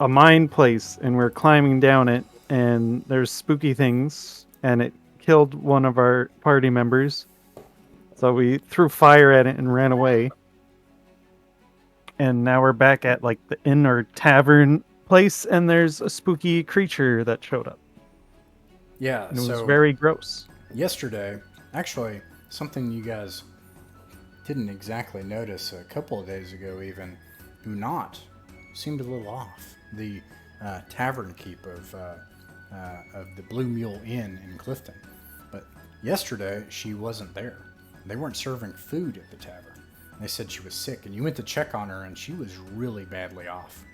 a mine place, and we're climbing down it, and there's spooky things, and it killed one of our party members. So we threw fire at it and ran away. And now we're back at like the inn or tavern place, and there's a spooky creature that showed up. Yeah, And it was so very gross. yesterday, actually, something you guys didn't exactly notice a couple of days ago even, Unot seemed a little off. The tavern keep of the Blue Mule Inn in Clifton. But yesterday, she wasn't there. They weren't serving food at the tavern. They said she was sick, and you went to check on her, and she was really badly off.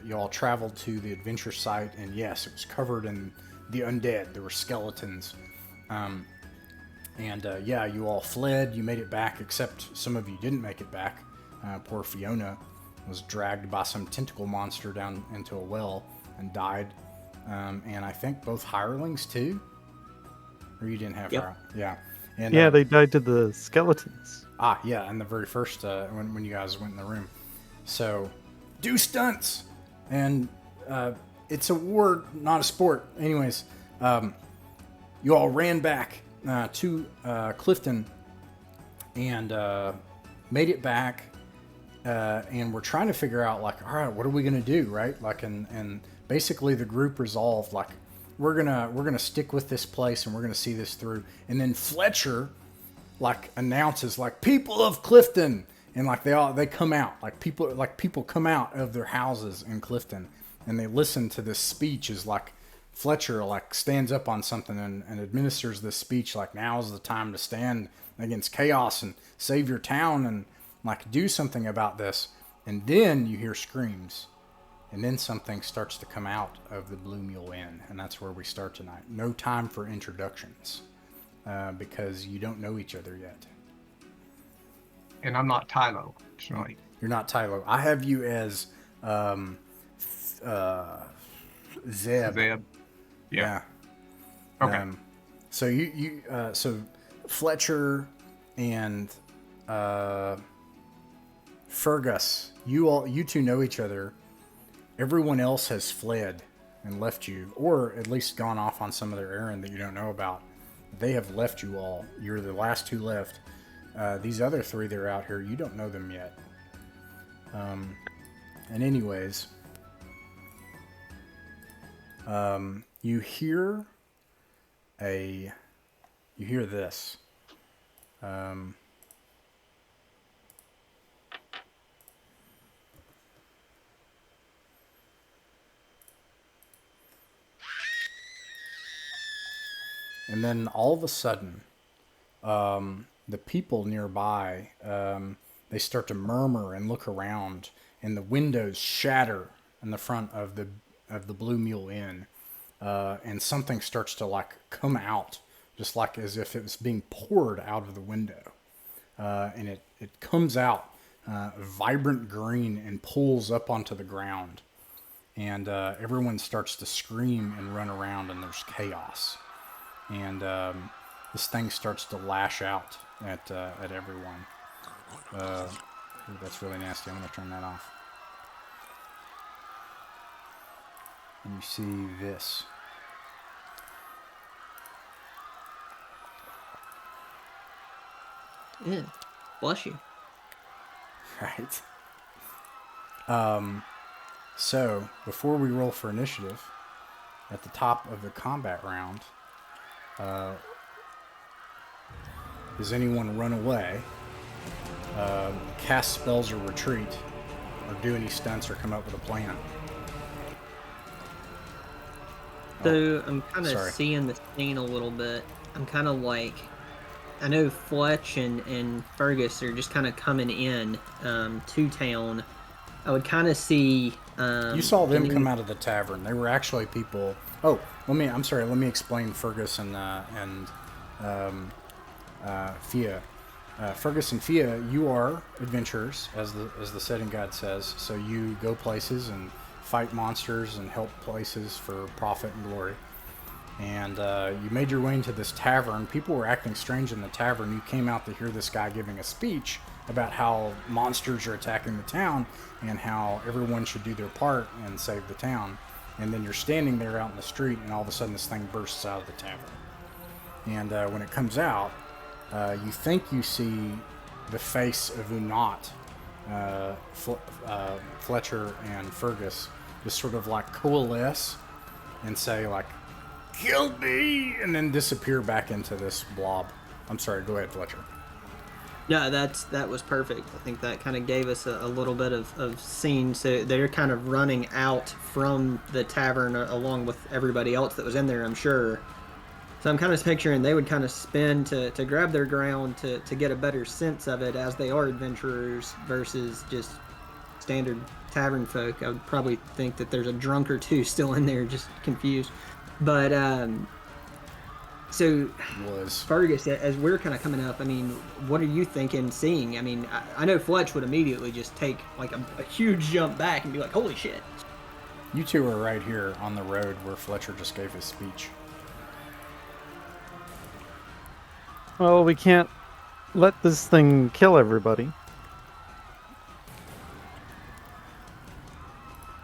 You all traveled to the adventure site, and yes, it was covered in the undead. There were skeletons. Yeah, you all fled. You made it back, except some of you didn't make it back. Poor Fiona was dragged by some tentacle monster down into a well and died. And I think both hirelings, too? Or you didn't have Yep. Yeah. And, Yeah, they died to the skeletons. yeah, in the very first, when you guys went in the room. So, do stunts! And it's a war, not a sport. Anyways, you all ran back to Clifton and made it back. And we're trying to figure out, like, all right, what are we going to do, right? Like, and basically the group resolved, like, we're gonna stick with this place and we're gonna see this through. And then Fletcher, like, announces, like, people of Clifton, and like they come out, like people come out of their houses in Clifton, and they listen to this speech as like Fletcher like stands up on something and administers this speech, like, now's the time to stand against chaos and save your town and like do something about this. And then you hear screams. And then something starts to come out of the Blue Mule Inn, and that's where we start tonight. No time for introductions, because you don't know each other yet. And I'm not Tylo, actually. You're not Tylo. I have you as Zeb. Zeb. Yeah. Okay. So so Fletcher and Fergus, you two know each other. Everyone else has fled and left you, or at least gone off on some other errand that you don't know about. They have left you all. You're the last two left. These other three that are out here, you don't know them yet. And anyways, you hear this. And then all of a sudden, the people nearby, they start to murmur and look around, and the windows shatter in the front of the Blue Mule Inn, and something starts to like come out, just like as if it was being poured out of the window, and it comes out vibrant green and pulls up onto the ground, and everyone starts to scream and run around, and there's chaos. And this thing starts to lash out at everyone. Ooh, that's really nasty. I'm going to turn that off. And you see this. Yeah. Bless you. Right. So, before we roll for initiative, at the top of the combat round, does anyone run away, cast spells or retreat, or do any stunts or come up with a plan? So I'm kind of sorry. seeing the scene a little bit. I'm kind of like, I know Fletch and Fergus are just kind of coming in to town. I would kind of see. You saw them come out of the tavern. They were actually people. Oh, let me explain Fergus and Fia. Fergus and Fia, you are adventurers, as the setting guide says. So you go places and fight monsters and help places for profit and glory. And you made your way into this tavern. People were acting strange in the tavern. You came out to hear this guy giving a speech about how monsters are attacking the town and how everyone should do their part and save the town. And then you're standing there out in the street, and all of a sudden this thing bursts out of the tavern. And when it comes out, you think you see the face of Unot, Fletcher, and Fergus just sort of like coalesce and say like, "Kill me," and then disappear back into this blob. I'm sorry, go ahead, Fletcher. No, that was perfect. I think that kind of gave us a little bit of scene. So they're kind of running out from the tavern along with everybody else that was in there, I'm sure. So I'm kind of picturing they would kind of spin to grab their ground to get a better sense of it as they are adventurers versus just standard tavern folk. I would probably think that there's a drunk or two still in there just confused. But so Fergus, as we're kind of coming up, I mean, what are you thinking seeing? I mean, I know Fletch would immediately just take like a huge jump back and be like, holy shit. You two are right here on the road where Fletcher just gave his speech. Well, we can't let this thing kill everybody.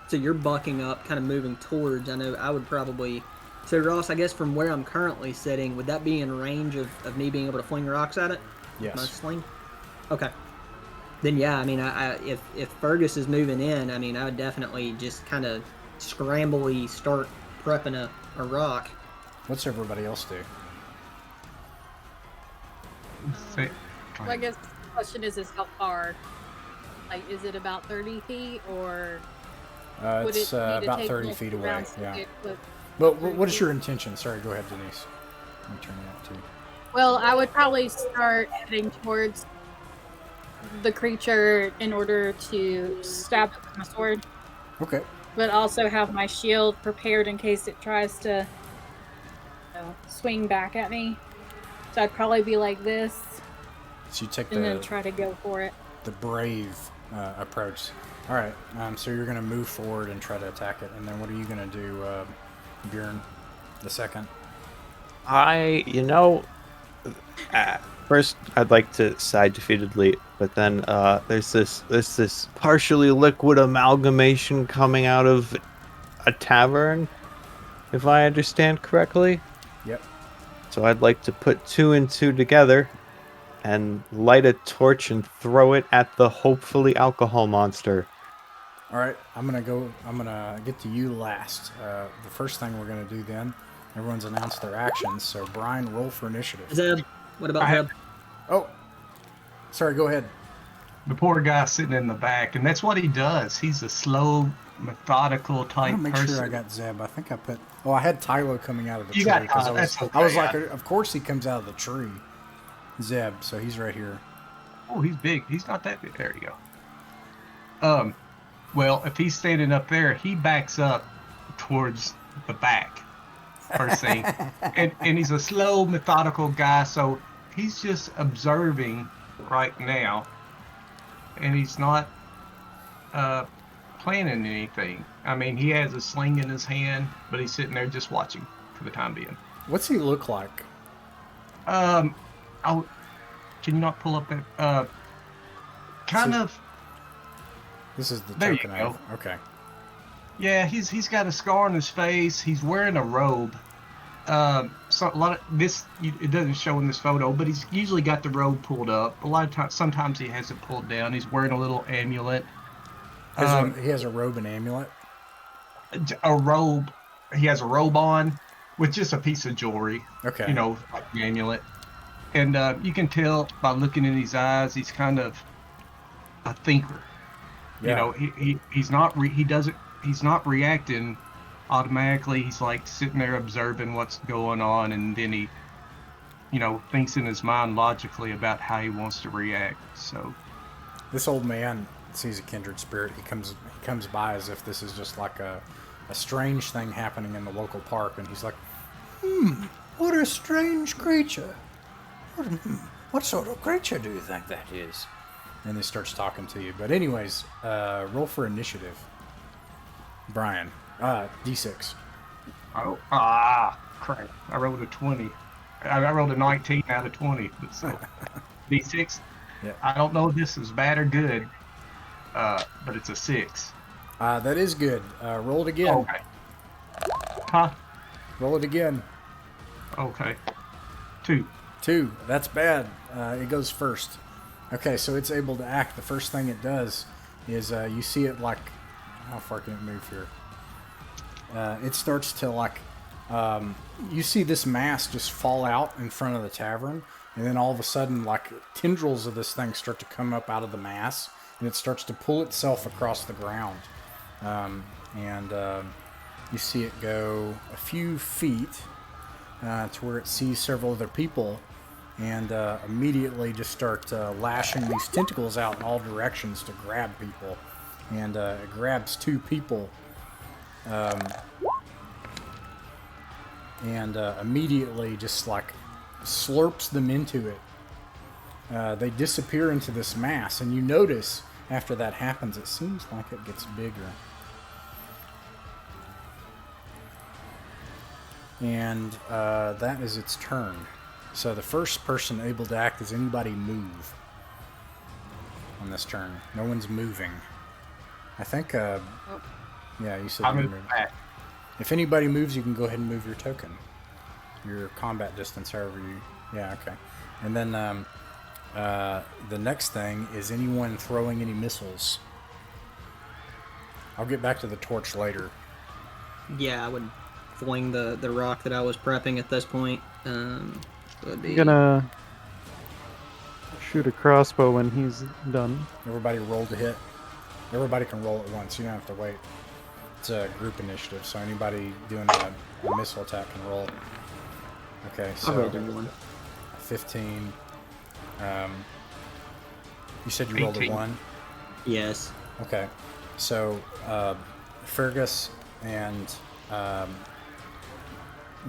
So you're bucking up, kind of moving towards, I know I would probably... So Ross, I guess from where I'm currently sitting, would that be in range of me being able to fling rocks at it? Yes. My sling? Okay. Then yeah, I mean, if Fergus is moving in, I mean, I would definitely just kind of scrambly start prepping a rock. What's everybody else do? Say- Well, I guess the question is how far? Like, is it about 30 feet, or would It's it need to about take 30 multiple feet away, rounds to yeah. get close? But what is your intention? Sorry, go ahead, Denise. Let me turn it up too. Well, I would probably start heading towards the creature in order to stab it with my sword, Okay. but also have my shield prepared in case it tries to swing back at me. So I'd probably be like this, So you take and then the try to go for it. brave approach. All right. So you're going to move forward and try to attack it, and then what are you going to do, Bjorn? The second. First I'd like to sigh defeatedly, but then there's this partially liquid amalgamation coming out of a tavern, if I understand correctly. Yep. So I'd like to put two and two together and light a torch and throw it at the hopefully alcohol monster. All right. I'm gonna get to you last. The first thing we're gonna do then. Everyone's announced their actions. So Brian, roll for initiative. Zeb, what about I have- Zeb? Oh, sorry. Go ahead. The poor guy sitting in the back, and that's what he does. He's a slow, methodical I type want to make person. sure I got Zeb. I think I put. Oh, I had Tylo coming out of the You tree. got 'cause Tylo, that's I was okay, like, of course he comes out of the tree. Zeb, so he's right here. Oh, he's big. He's not that big. There you go. Well, if he's standing up there, he backs up towards the back, first thing. and he's a slow, methodical guy, so he's just observing right now. And he's not planning anything. I mean, he has a sling in his hand, but he's sitting there just watching for the time being. What's he look like? Can you not pull up that? Kind So- of. This is the There you token. go. Okay. Yeah, he's got a scar on his face. He's wearing a robe. So a lot of this it doesn't show in this photo, but he's usually got the robe pulled up. A lot of times, sometimes he has it pulled down. He's wearing a little amulet. He has a robe and amulet. A robe. He has a robe on with just a piece of jewelry. Okay. You know, like the amulet. And you can tell by looking in his eyes, he's kind of a thinker. Yeah. You know, he's not he's not reacting automatically. He's like sitting there observing what's going on, and then he, you know, thinks in his mind logically about how he wants to react. So This old man sees a kindred spirit. He comes by as if this is just like a strange thing happening in the local park, and he's like, what a strange creature. What sort of creature do you think that is? And he starts talking to you. But anyways, roll for initiative. Brian, D6. crap! I rolled a 20. I rolled a 19 out of 20. So D6. Yeah. I don't know if this is bad or good, but it's a 6. That is good. Roll it again. Okay. Huh? Roll it again. Okay. 2. 2. That's bad. It goes first. Okay, so it's able to act. The first thing it does is you see it like... How far can it move here? It starts to like... you see this mass just fall out in front of the tavern, and then all of a sudden, like, tendrils of this thing start to come up out of the mass, and it starts to pull itself across the ground. You see it go a few feet to where it sees several other people, and immediately just start lashing these tentacles out in all directions to grab people. And it grabs 2 people, and immediately just like slurps them into it. They disappear into this mass, and you notice after that happens, it seems like it gets bigger. And that is its turn. So the first person able to act is anybody move on this turn. No one's moving. I think, yeah, you said I'm you're moving moving. back. If anybody moves, you can go ahead and move your token. Your combat distance, however you... Yeah, okay. And then the next thing is anyone throwing any missiles. I'll get back to the torch later. Yeah, I would fling the rock that I was prepping at this point. Would be... I'm gonna shoot a crossbow when he's done. Everybody roll to hit. Everybody can roll at once. You don't have to wait. It's a group initiative, so anybody doing a missile attack can roll. Okay, I'll roll so everyone. 15. You said you rolled a 18. 1? Yes. Okay, so Fergus and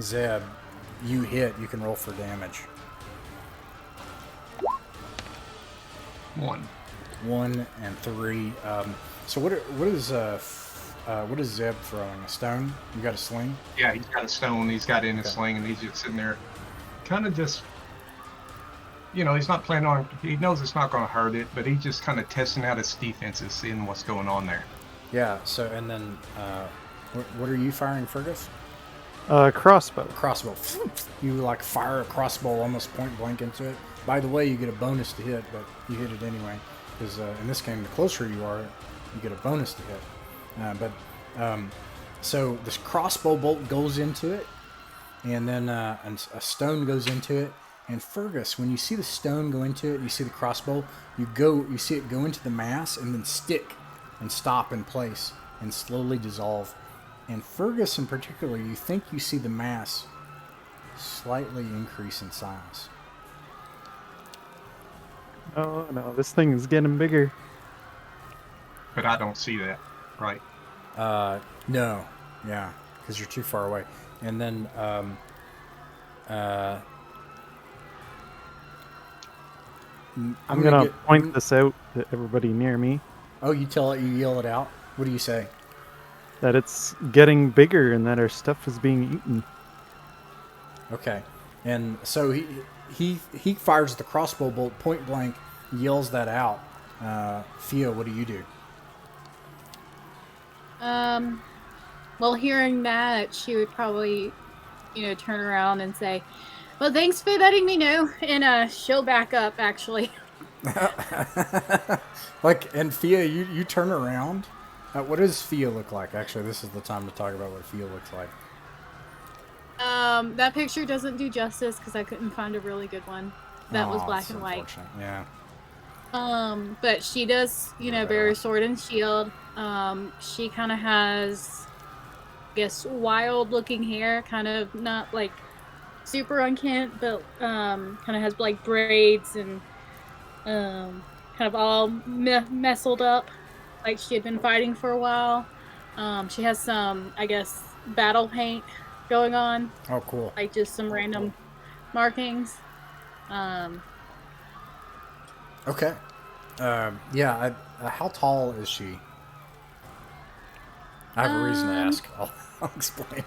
Zeb, you hit. You can roll for damage. 1. 1 and 3. So what is Zeb throwing? A stone? You got a sling? Yeah, he's got a stone. He's got it in his sling, and he's just sitting there, kind of just, he's not planning on. He knows it's not going to hurt it, but he's just kind of testing out his defenses, seeing what's going on there. Yeah. So and then, what are you firing, Fergus? Crossbow. Crossbow. You like fire a crossbow almost point blank into it. By the way, you get a bonus to hit, but you hit it anyway. Because in this game, the closer you are, you get a bonus to hit. So this crossbow bolt goes into it, and then a stone goes into it. And Fergus, when you see the stone go into it, you see the crossbow, you see it go into the mass and then stick and stop in place and slowly dissolve. And Fergus in particular, you think you see the mass slightly increase in size. Oh no, this thing is getting bigger. But I don't see that, right? No. Yeah, because you're too far away. And then, I'm gonna point this out to everybody near me. Oh, you yell it out? What do you say? That it's getting bigger and that our stuff is being eaten. Okay. And so he fires the crossbow bolt point blank, yells that out. Theo, what do you do? Well, hearing that, she would probably, turn around and say, "Well, thanks for letting me know," and she'll back up, actually. And Thea, you turn around. What does Thea look like? Actually, this is the time to talk about what Thea looks like. That picture doesn't do justice because I couldn't find a really good one. That was black and white. Yeah. But she does, bear a sword and shield. She kind of has, I guess, wild-looking hair, kind of not like super unkempt, but kind of has like braids and kind of all messled up, like she had been fighting for a while. She has some, I guess, battle paint going on. Oh, cool. Like just some random markings. Okay. Yeah. How tall is she? I have a reason to ask. I'll explain.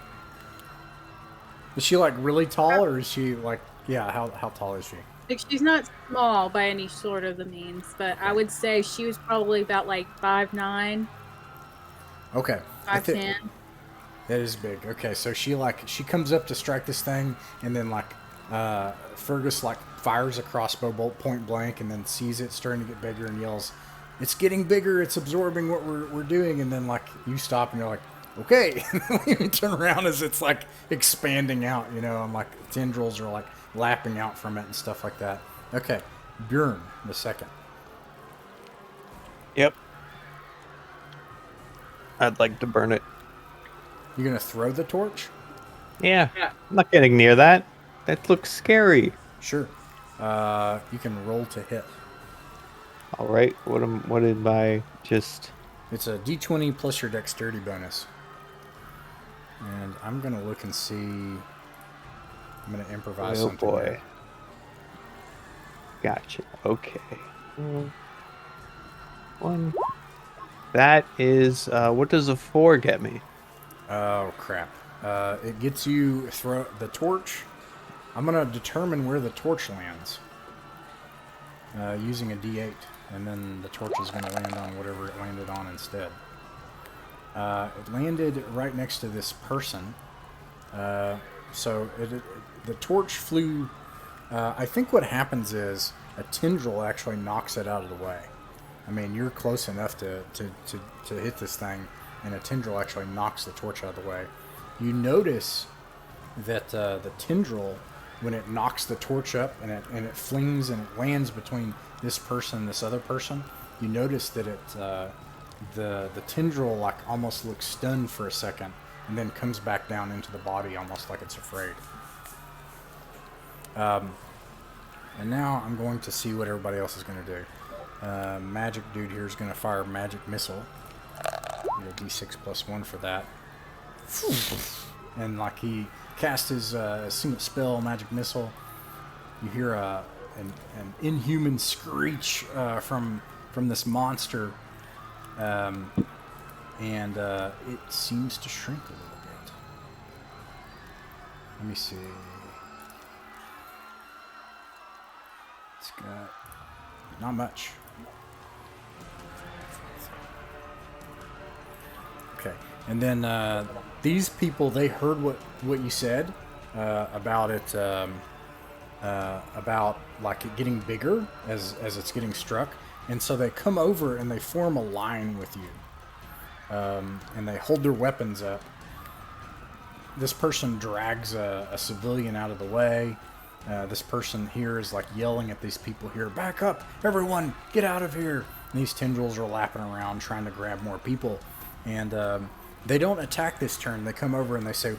Is she like really tall, or is she like? Yeah. How tall is she? Like she's not small by any sort of the means, but I would say she was probably about like 5'9", Okay. 5'10". That is big. Okay, so she comes up to strike this thing, and then Fergus fires a crossbow bolt point blank, and then sees it starting to get bigger and yells, "It's getting bigger! It's absorbing what we're doing!" And then you stop and you're like, "Okay." And then you turn around as it's expanding out, and tendrils are lapping out from it and stuff like that. Okay, Bjorn the second. Yep. I'd like to burn it. You gonna throw the torch? Yeah. I'm not getting near that. That looks scary. Sure. You can roll to hit. All right. What did I just? It's a D20 plus your dexterity bonus. And I'm gonna look and see. I'm gonna improvise Oh something. boy. Here. Gotcha. Okay. One. That is. What does a 4 get me? Oh crap! It gets you throw the torch. I'm gonna determine where the torch lands using a D8, and then the torch is gonna land on whatever it landed on instead. It landed right next to this person. So the torch flew. I think what happens is a tendril actually knocks it out of the way. I mean, you're close enough to hit this thing, and a tendril actually knocks the torch out of the way. You notice that the tendril, when it knocks the torch up and it flings and it lands between this person and this other person, you notice that the tendril almost looks stunned for a second and then comes back down into the body almost like it's afraid. And now I'm going to see what everybody else is going to do. Magic dude here is going to fire magic missile. Get a D6 plus 1 for that. And he cast his single spell, magic missile. You hear an inhuman screech from this monster, and it seems to shrink a little bit. Let me see. It's got not much. Okay, and then these people, they heard what you said about it, about it getting bigger as it's getting struck, and so they come over and they form a line with you, and they hold their weapons up. This person drags a civilian out of the way. This person here is yelling at these people here, "Back up, everyone, get out of here!" And these tendrils are lapping around trying to grab more people, and they don't attack this turn. They come over and they say,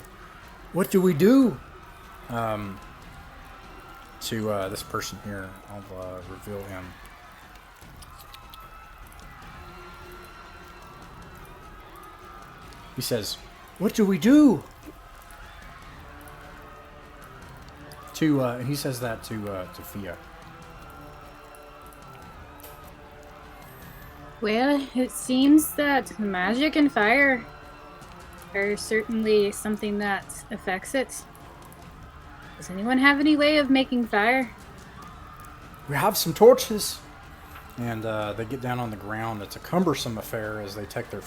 "What do we do?" To this person here, I'll reveal him. He says, "What do we do?" He says that to Fia. Well, it seems that magic and fire are certainly something that affects it. Does anyone have any way of making fire? We have some torches. And they get down on the ground. It's a cumbersome affair as they take their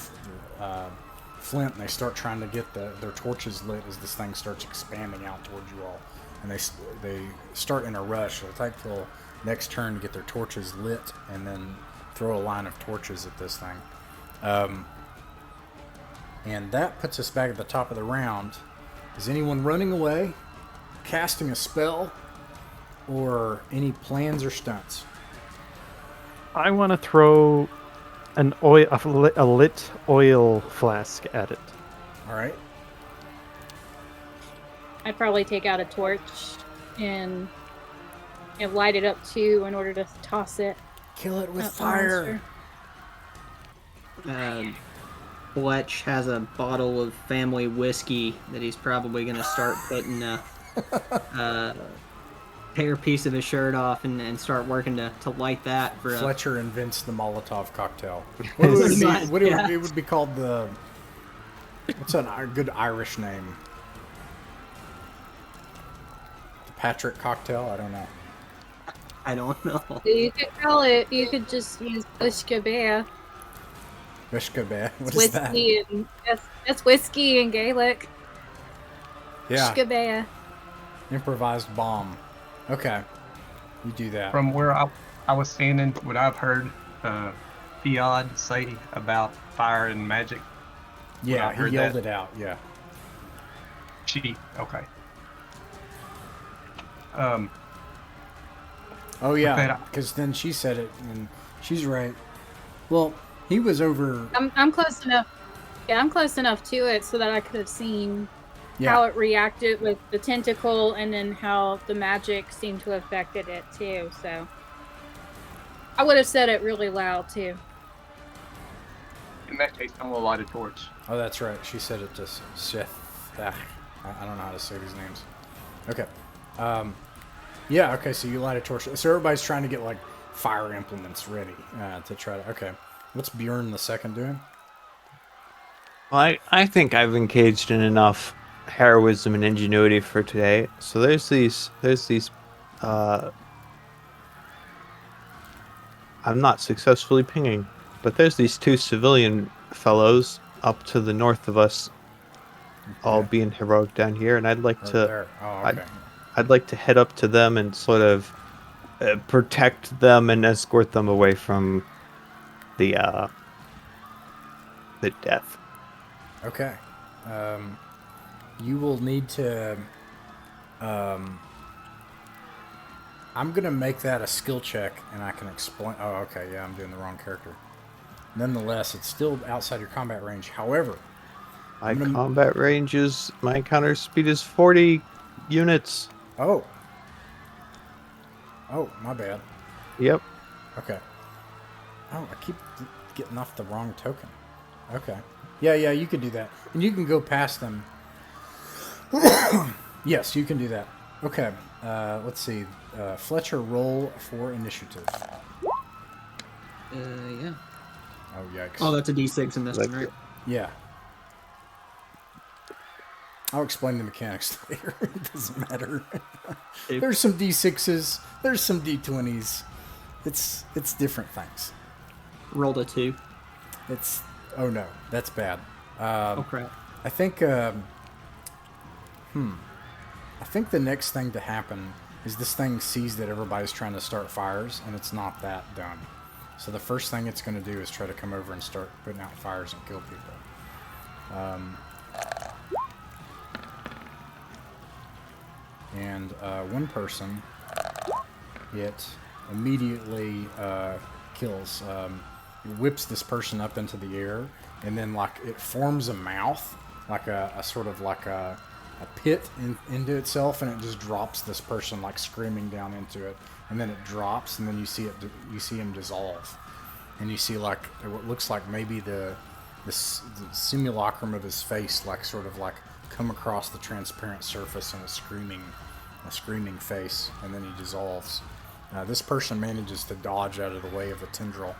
flint and they start trying to get their torches lit as this thing starts expanding out towards you all. And they start in a rush. It'll take till next turn to get their torches lit and then throw a line of torches at this thing. And that puts us back at the top of the round. Is anyone running away, casting a spell, or any plans or stunts? I want to throw a lit oil flask at it. All right. I'd probably take out a torch and light it up too in order to toss it. Kill it with at the fire. Fletch has a bottle of family whiskey that he's probably going to start putting a hair piece of his shirt off and start working to light that for Fletcher invents the Molotov cocktail. What would it be? It would be called the... What's a good Irish name? The Patrick cocktail? I don't know. I don't know. You could call it. You could just use Ushkabea. Bishkabe. What It's is that? whiskey and that's whiskey in Gaelic. Yeah. Ushkabea. Improvised bomb. Okay. You do that. From where I was standing, what I've heard Fiod say about fire and magic. Yeah, I he heard yelled that. it out. Yeah. Okay. Oh yeah, that- because then she said it, and she's right. Well, he was over. I'm close enough. Yeah, I'm close enough to it so that I could have seen how Yeah. it reacted with the tentacle, and then how the magic seemed to have affected it too. So I would have said it really loud too. In that case, I'm gonna light a torch. Oh, that's right. She said it to Seth. I don't know how to say these names. Okay. Yeah. Okay. So you light a torch. So everybody's trying to get like fire implements ready to try to. Okay. What's Bjorn the second doing? Well, I think I've engaged in enough heroism and ingenuity for today. So there's these I'm not successfully pinging, but there's these two civilian fellows up to the north of us, all Okay. being heroic down here, and I'd like Right to there. Oh, okay. I'd like to head up to them and sort of protect them and escort them away from the death. Okay. You will need to. I'm gonna make that a skill check, and I can explain. Oh, okay. Yeah, I'm doing the wrong character. Nonetheless, it's still outside your combat range. However, My I'm gonna- combat range is my encounter speed is 40 units. oh, my bad. Yep. Okay. Oh, I keep getting off the wrong token. Okay. Yeah, you can do that, and you can go past them. Yes, you can do that. Okay. Let's see. Fletcher, roll for initiative. Yeah. Oh, yikes. Oh, that's a D6 in this Like- one, right? Yeah. I'll explain the mechanics later. It doesn't matter. There's some D6s. There's some D20s. It's different things. Rolled a 2. It's oh no, that's bad. Oh crap. I think I think the next thing to happen is this thing sees that everybody's trying to start fires, and it's not that done. So the first thing it's going to do is try to come over and start putting out fires and kill people. And one person, it immediately kills. It whips this person up into the air, and then like it forms a mouth, like a sort of like a pit into itself, and it just drops this person like screaming down into it, and then it drops, and then you see him dissolve, and you see like what looks like maybe the simulacrum of his face like sort of like come across the transparent surface in a screaming face, and then he dissolves. This person manages to dodge out of the way of the tendril,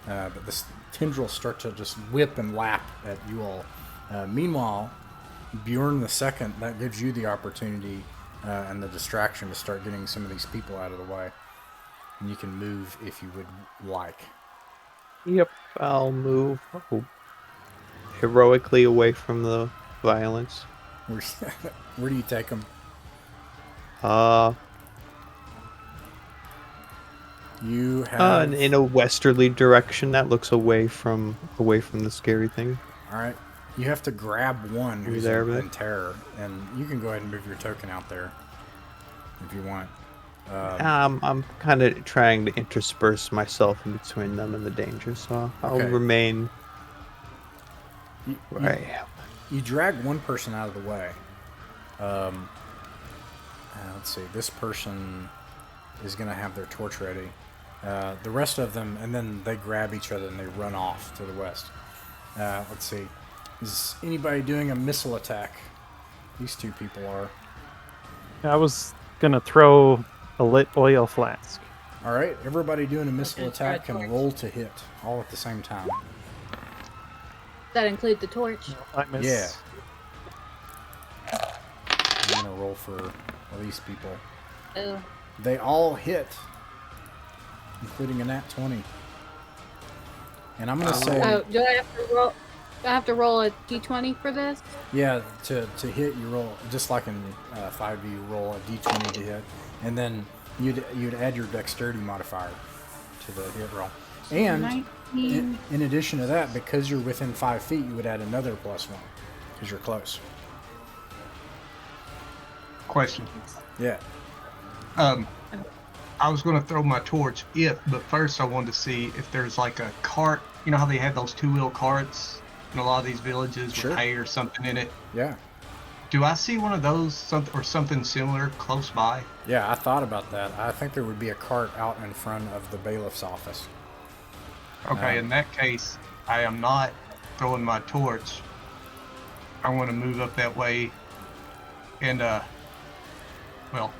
but this tendril starts to just whip and lap at you all. Meanwhile, Bjorn the second, that gives you the opportunity and the distraction to start getting some of these people out of the way, and you can move if you would like. Yep. I'll move heroically away from the violence. Where do you take them? You have In a westerly direction that looks away from the scary thing. all right. You have to grab one You who's there, in Vic? terror, and you can go ahead and move your token out there if you want. I'm kind of trying to intersperse myself in between them and the danger, so I'll Okay. remain You, where I am. you drag one person out of the way. Let's see. This person is going to have their torch ready. The rest of them, and then they grab each other and they run off to the west. Let's see. Is anybody doing a missile attack? These two people are. I was gonna throw a lit oil flask. All right. Everybody doing a missile gonna try attack can torch. roll to hit all at the same time. That include the torch. I miss. Yeah. I'm going to roll for these people. Oh, They all hit. including a nat 20. And I'm gonna say, Oh, do I have to roll? I have to roll a d20 for this. yeah, to hit you roll just like in 5e, you roll a d20 to hit, and then you'd add your dexterity modifier to the hit roll. And 19. in addition to that, because you're within 5 feet, you would add another +1 because you're close. Question. Yeah. I was going to throw my torch but first I wanted to see if there's like a cart. You know how they have those two-wheel carts in a lot of these villages Sure. with hay or something in it? Yeah. Do I see one of those something similar close by? Yeah, I thought about that. I think there would be a cart out in front of the bailiff's office. Okay, in that case, I am not throwing my torch. I want to move up that way and, well,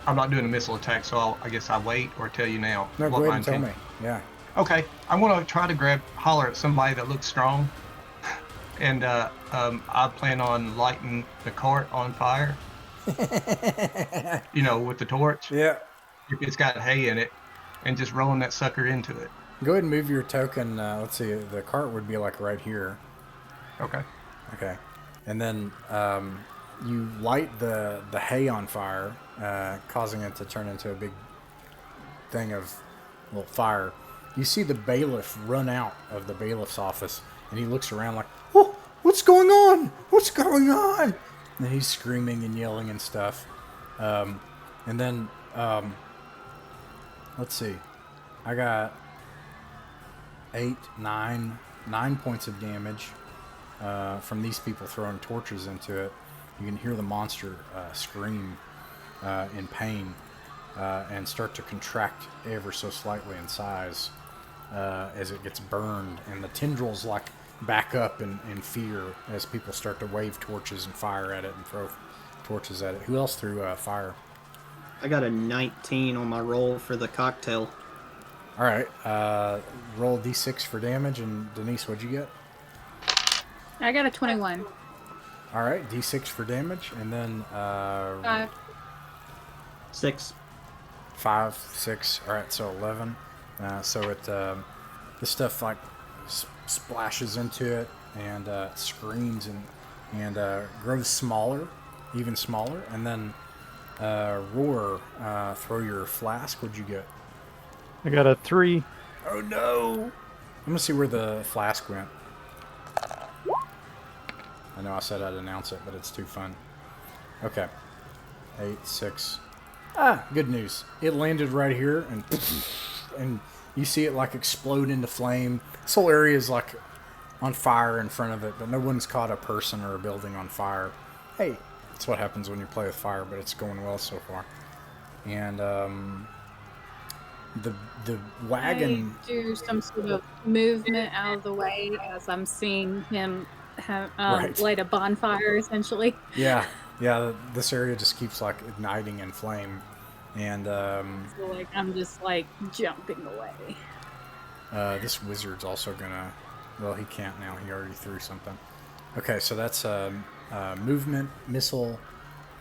I'm not doing a missile attack, so I guess I wait or tell you now. No, what go ahead my and tell me. intent- Yeah. Okay, I want to try to holler at somebody that looks strong, and I plan on lighting the cart on fire. With the torch. Yeah. If it's got hay in it, and just rolling that sucker into it. Go ahead and move your token. Let's see. The cart would be like right here. Okay. Okay. And then you light the hay on fire, causing it to turn into a big thing of fire. You see the bailiff run out of the bailiff's office, and he looks around like, "Oh, what's going on? What's going on?" And he's screaming and yelling and stuff. And then, let's see. I got 9 points of damage from these people throwing torches into it. You can hear the monster scream in pain and start to contract ever so slightly in size as it gets burned, and the tendrils back up in fear as people start to wave torches and fire at it and throw torches at it. Who else threw fire? I got a 19 on my roll for the cocktail. All right, roll d6 for damage, and Denise, what'd you get? I got a 21. All right, d6 for damage, and then 6. 5, 6. All right, so 11. So it this stuff splashes into it and screams and grows smaller, even smaller, and then roar. Throw your flask. What'd you get? I got a 3. Oh no! I'm gonna see where the flask went. I know I said I'd announce it, but it's too fun. Okay. 8, 6. Good news. It landed right here, and you see it explode into flame. This whole area is on fire in front of it, but no one's caught a person or a building on fire. Hey, that's what happens when you play with fire, but it's going well so far. And the wagon. I do some sort of movement out of the way as I'm seeing him Right. light a bonfire, essentially. Yeah. This area just keeps igniting in flame, and So, I'm just jumping away. this wizard's also gonna. Well, he can't now. He already threw something. Okay, so that's movement, missile,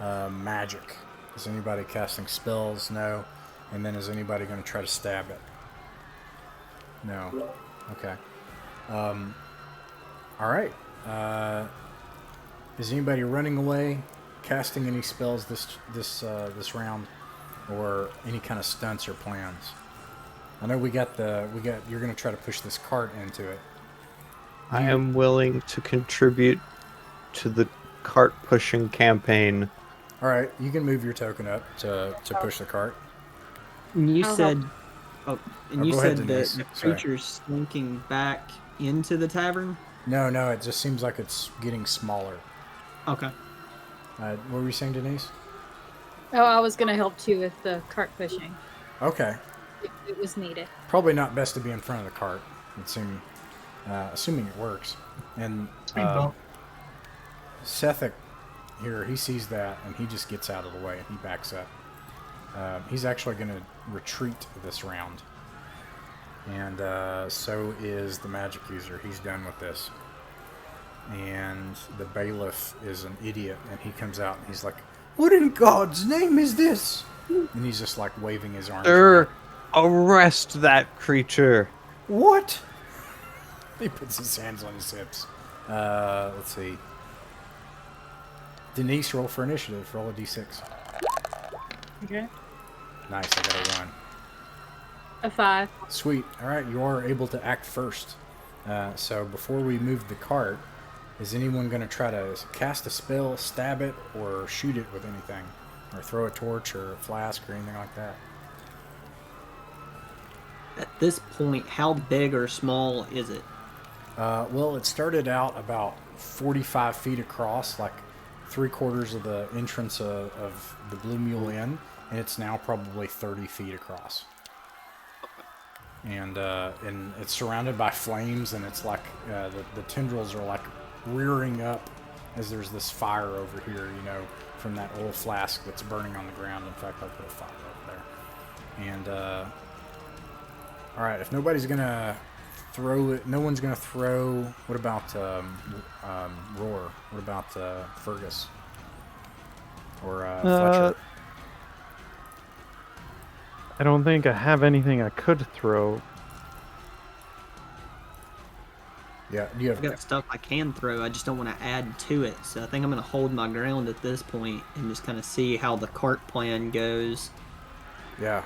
magic. Is anybody casting spells? No. And then is anybody going to try to stab it? No. Okay. All right. Is anybody running away, casting any spells this round, or any kind of stunts or plans? I know we got. You're going to try to push this cart into it. I am willing to contribute to the cart pushing campaign. All right, you can move your token up to push the cart. And you I'll said, you go said ahead, that Denise. the Sorry. creature's slinking back into the tavern. No, it just seems like it's getting smaller. Okay. What were you saying, Denise? Oh, I was going to help too with the cart pushing. Okay. If it was needed. Probably not best to be in front of the cart. It seemed, assuming it works. And Speed bump. Sethic here, he sees that and he just gets out of the way and he backs up. He's actually going to retreat this round. And so is the magic user. He's done with this. And the bailiff is an idiot, and he comes out and he's like, "What in God's name is this?" And he's just waving his arms. Sir, arrest that creature. What? He puts his hands on his hips. Let's see. Denise, roll for initiative. Roll a d6. Okay. Nice, I got a 1. A 5. Sweet. All right, you are able to act first. So before we move the cart, is anyone going to try to cast a spell, stab it, or shoot it with anything? Or throw a torch or a flask or anything like that? At this point, how big or small is it? Well, it started out about 45 feet across, like 3/4 of the entrance of the Blue Mule Inn, and it's now probably 30 feet across. And it's surrounded by flames, and it's like the tendrils are like rearing up as there's this fire over here, you know, from that oil flask that's burning on the ground. In fact, I'll put a fire over there. And all right, if nobody's gonna throw it, no one's gonna throw. What about Roar? What about Fergus or Fletcher? I don't think I have anything I could throw. Yeah, you I've have. got stuff I can throw. I just don't want to add to it. So I think I'm going to hold my ground at this point and just kind of see how the cart plan goes. Yeah.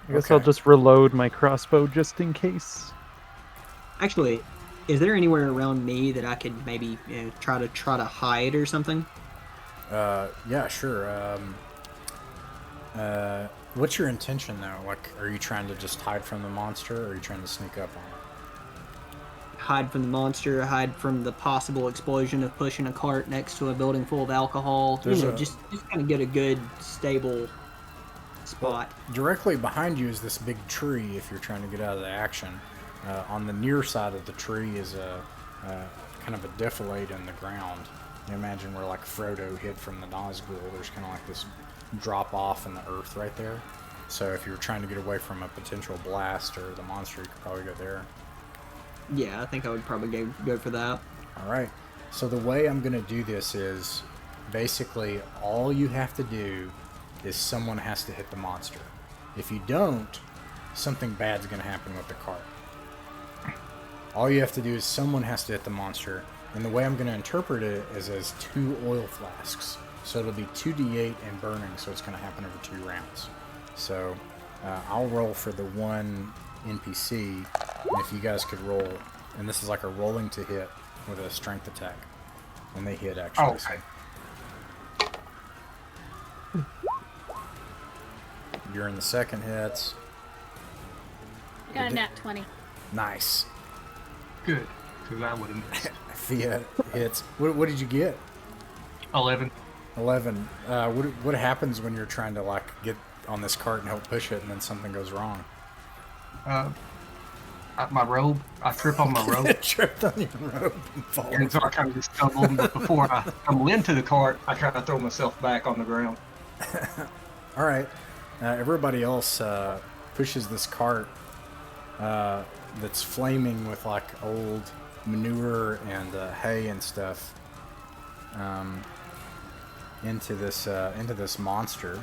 I guess I'll just reload my crossbow just in case. Actually, is there anywhere around me that I could maybe try to hide or something? Yeah, sure. What's your intention though? Like, are you trying to just hide from the monster, or are you trying to sneak up on it? Hide from the monster, hide from the possible explosion of pushing a cart next to a building full of alcohol. Just kind of get a good, stable spot. Directly behind you is this big tree if you're trying to get out of the action. On the near side of the tree is a kind of a defilade in the ground. You imagine where like Frodo hid from the Nazgul, there's kind of like this drop off in the earth right there. So if you're trying to get away from a potential blast or the monster, you could probably go there. Yeah, I think I would probably go for that. All right. So the way I'm going to do this is basically all you have to do is someone has to hit the monster. If you don't, something bad's going to happen with the cart. All you have to do is someone has to hit the monster. And the way I'm going to interpret it is as 2 oil flasks. So it'll be 2d8 and burning, so it's going to happen over 2 rounds. So I'll roll for the one NPC, and if you guys could roll, and this is like a rolling to hit with a strength attack, and they hit actually. Oh, okay. So. During the second hits. Got a nat 20. Nice. Good, because I would have missed. Thea hits. What did you get? 11. 11. What happens when you're trying to like get on this cart and help push it, and then something goes wrong? My robe. I trip on my robe. Tripped on your robe and fall. And so I kind of just stumbled. But before I stumble into the cart, I kind of throw myself back on the ground. All right. Everybody else pushes this cart that's flaming with like old manure and hay and stuff into this monster.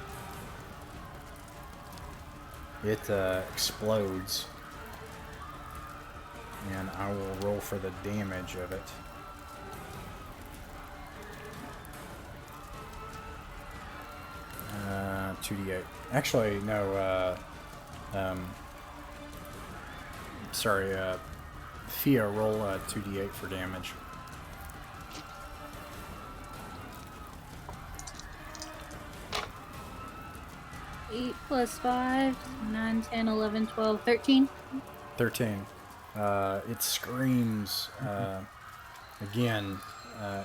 It explodes, and I will roll for the damage of it. Uh, 2d8. Actually, no. Sorry. Thea, roll 2d8 for damage. 8 plus 5, 9, 10, 11, 12, 13. 13. It screams again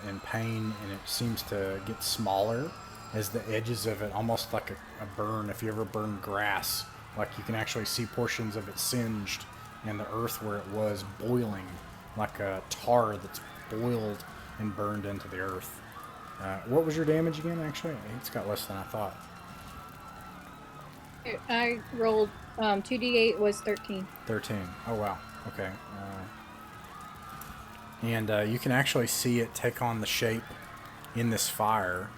in pain, and it seems to get smaller as the edges of it, almost like a burn. If you ever burn grass, like you can actually see portions of it singed, and the earth where it was boiling, like a tar that's boiled and burned into the earth. What was your damage again? Actually, it's got less than I thought. I rolled 2d8 was 13. 13. Oh, wow. Okay. And you can actually see it take on the shape in this fire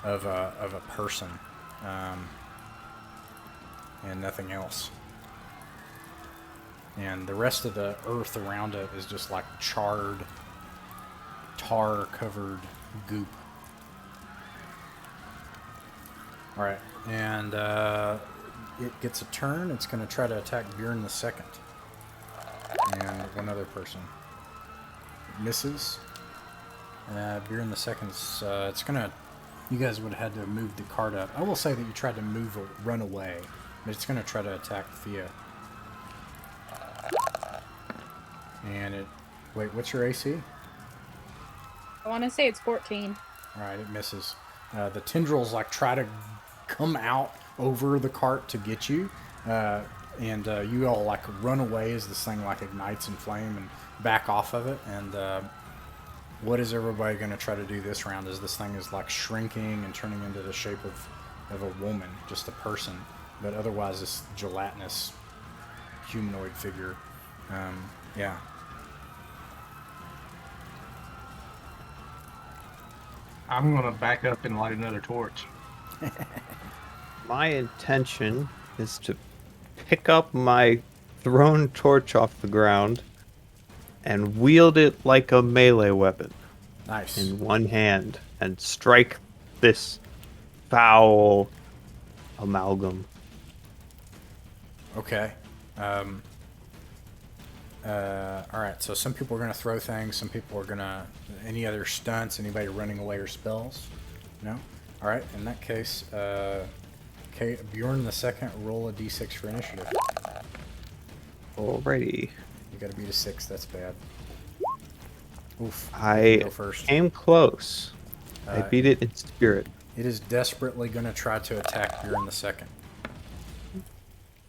of a person. and nothing else. And the rest of the earth around it is just like charred, tar-covered goop. Alright, and it gets a turn. It's going to try to attack Bjorn the second. And one other person. It misses. Bjorn the second's, it's going to... You guys would have had to move the card up. I will say that you tried to move or run away, but it's going to try to attack Thea. And it... Wait, what's your AC? I want to say it's 14. Alright, it misses. The tendrils like try to come out over the cart to get you, and you all like run away as this thing like ignites in flame and back off of it. And what is everybody going to try to do this round? As this thing is like shrinking and turning into the shape of a woman, just a person, but otherwise this gelatinous humanoid figure. Yeah. I'm gonna back up and light another torch. My intention is to pick up my thrown torch off the ground and wield it like a melee weapon Nice. in one hand and strike this foul amalgam. Okay. Alright, so some people are going to throw things, some people are going to... Any other stunts? Anybody running away or spells? No? Alright, in that case, okay, Bjorn the second, roll a d6 for initiative. Alrighty. You gotta beat a 6, that's bad. Oof. I Go first. came close. I Uh, beat it in spirit. It is desperately going to try to attack Bjorn the second.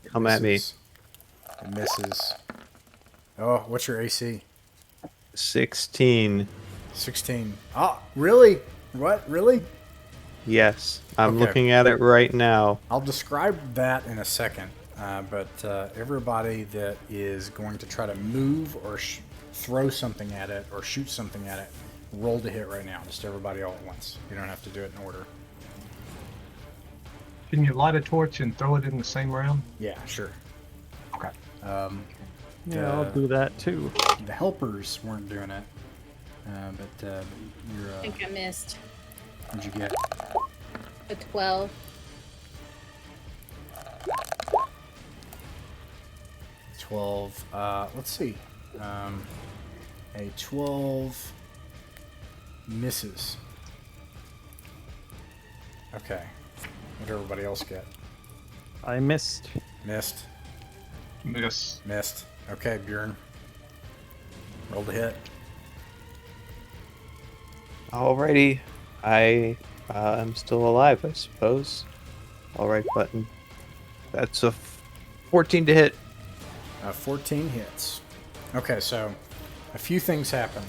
Come at me. Misses. It misses. Oh, what's your AC? 16. 16. Oh, really? What? Really? Yes, I'm Okay. looking at it right now. I'll describe that in a second, but everybody that is going to try to move or throw something at it or shoot something at it, roll to hit right now. Just everybody all at once. You don't have to do it in order. Can you light a torch and throw it in the same round? Yeah, sure. Okay. Yeah, I'll do that too. The helpers weren't doing it, but you're, I think I missed what'd you get? a 12. 12. Let's see. A 12 misses. Okay. What did everybody else get? I missed. Missed. Miss. Missed. Okay, Bjorn. Roll to hit. Alrighty. I am still alive, I suppose. Alright button. That's a 14 to hit. 14 hits. Okay, so a few things happen.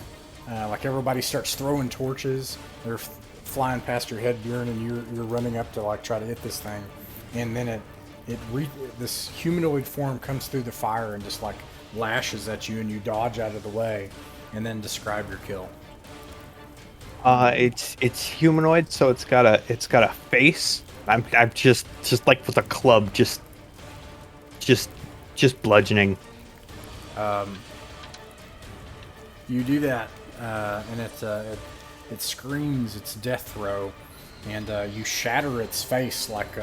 Like everybody starts throwing torches. They're flying past your head, Bjorn, and you're running up to like try to hit this thing. And then this humanoid form comes through the fire and just like lashes at you, and you dodge out of the way. And then describe your kill. It's humanoid, so it's got a face. I'm just like with a club, just bludgeoning. You do that, and it screams its death throw, and you shatter its face like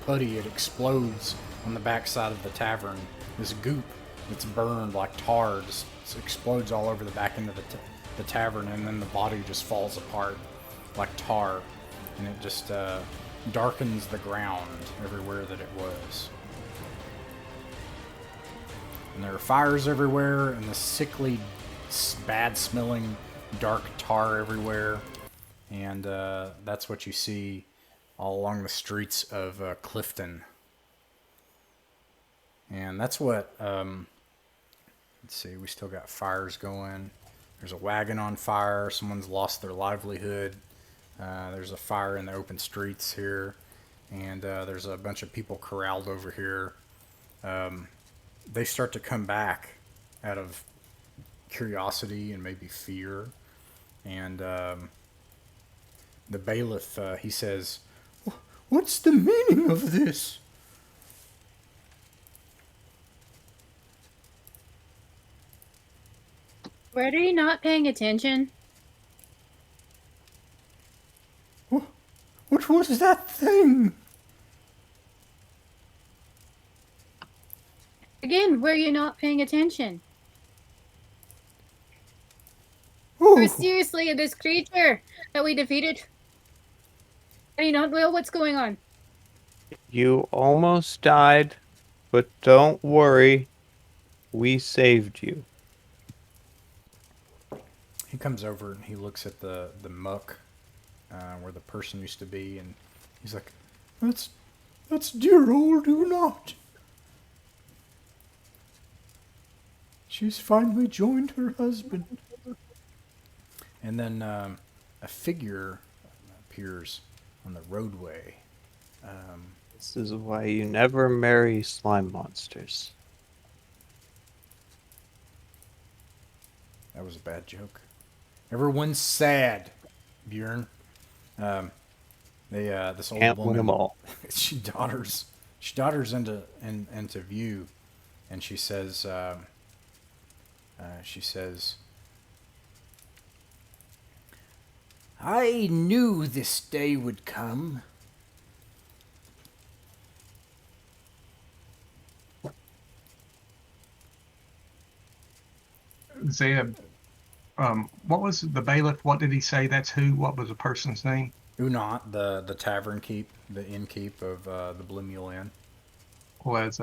putty. It explodes on the backside of the tavern. This goop that's burned like tar just explodes all over the back end of the tavern, and then the body just falls apart like tar, and it just darkens the ground everywhere that it was. And there are fires everywhere, and the sickly, bad-smelling, dark tar everywhere. And that's what you see all along the streets of Clifton. And that's what, let's see, we still got fires going. There's a wagon on fire. Someone's lost their livelihood. There's a fire in the open streets here. And there's a bunch of people corralled over here. They start to come back out of curiosity and maybe fear. And the bailiff, he says, "What's the meaning of this?" Were you not paying attention? What was that thing? Again, were you not paying attention? Oh, Or seriously, this creature that we defeated? Are you not know what's going on? You almost died, but don't worry. We saved you. he comes over and he looks at the muck where the person used to be, and he's like, "That's dear old Unot. She's finally joined her husband." And then a figure appears on the roadway. This is why you never marry slime monsters. That was a bad joke. Everyone's sad, Bjorn. This old Can't woman. win them all. She daughters into view, and she says, "I knew this day would come." Zeb, what was the bailiff? What did he say? That's who? What was the person's name? Unot, the tavern keep, the innkeep of the Blue Mule Inn. Well, as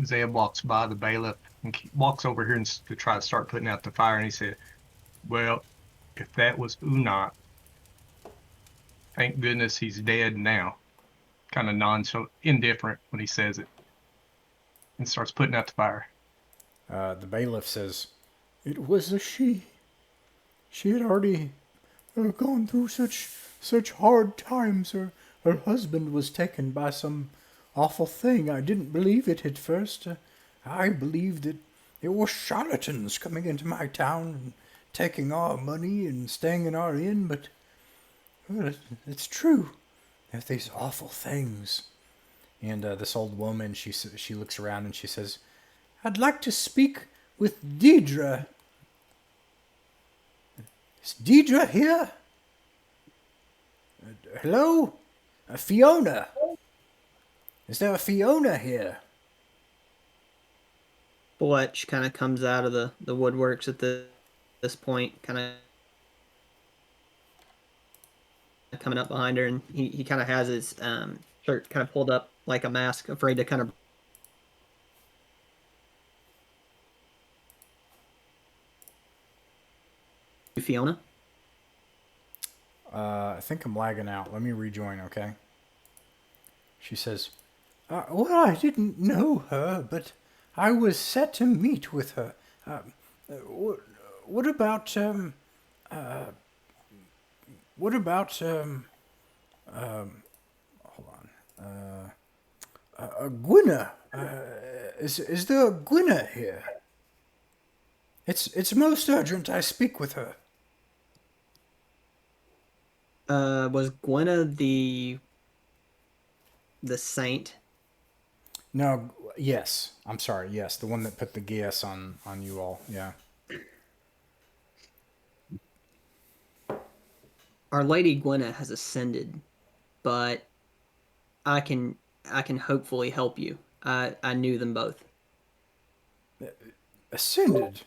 Zeb walks by the bailiff and walks over here to try to start putting out the fire, and he said, "Well, if that was Unot, thank goodness he's dead now." Kind of indifferent when he says it, and starts putting out the fire. The bailiff says, "It was a she. She had already gone through such hard times. Her husband was taken by some awful thing. I didn't believe it at first. I believed that it was charlatans coming into my town and taking our money and staying in our inn, but well, it's true. There's these awful things." And this old woman, she looks around and she says, "I'd like to speak with Deidre. Is Deidre here? Hello? Fiona? Is there a Fiona here?" Fletch kind of comes out of the woodworks at this point, kind of coming up behind her, and he kind of has his shirt kind of pulled up like a mask, afraid to kind of. Fiona? I think I'm lagging out. Let me rejoin, okay? She says, "Well, I didn't know her, but I was set to meet with her. What about, hold on. Gwynna? Is there a Gwynna here? It's most urgent I speak with her." Was Gwenna the saint? No, yes. I'm sorry, yes. The one that put the GS on you all, yeah. Our Lady Gwenna has ascended, but I can hopefully help you. I knew them both. Ascended?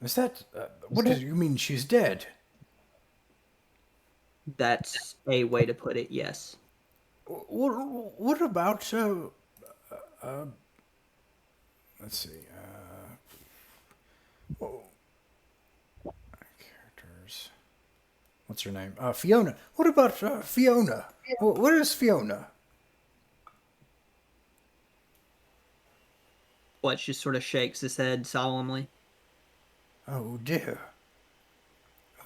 Is that... what does you mean she's dead? That's a way to put it, yes. What about... let's see... characters... What's her name? Fiona. What about Fiona? Where is Fiona? Fletch just sort of shakes his head solemnly. Oh dear.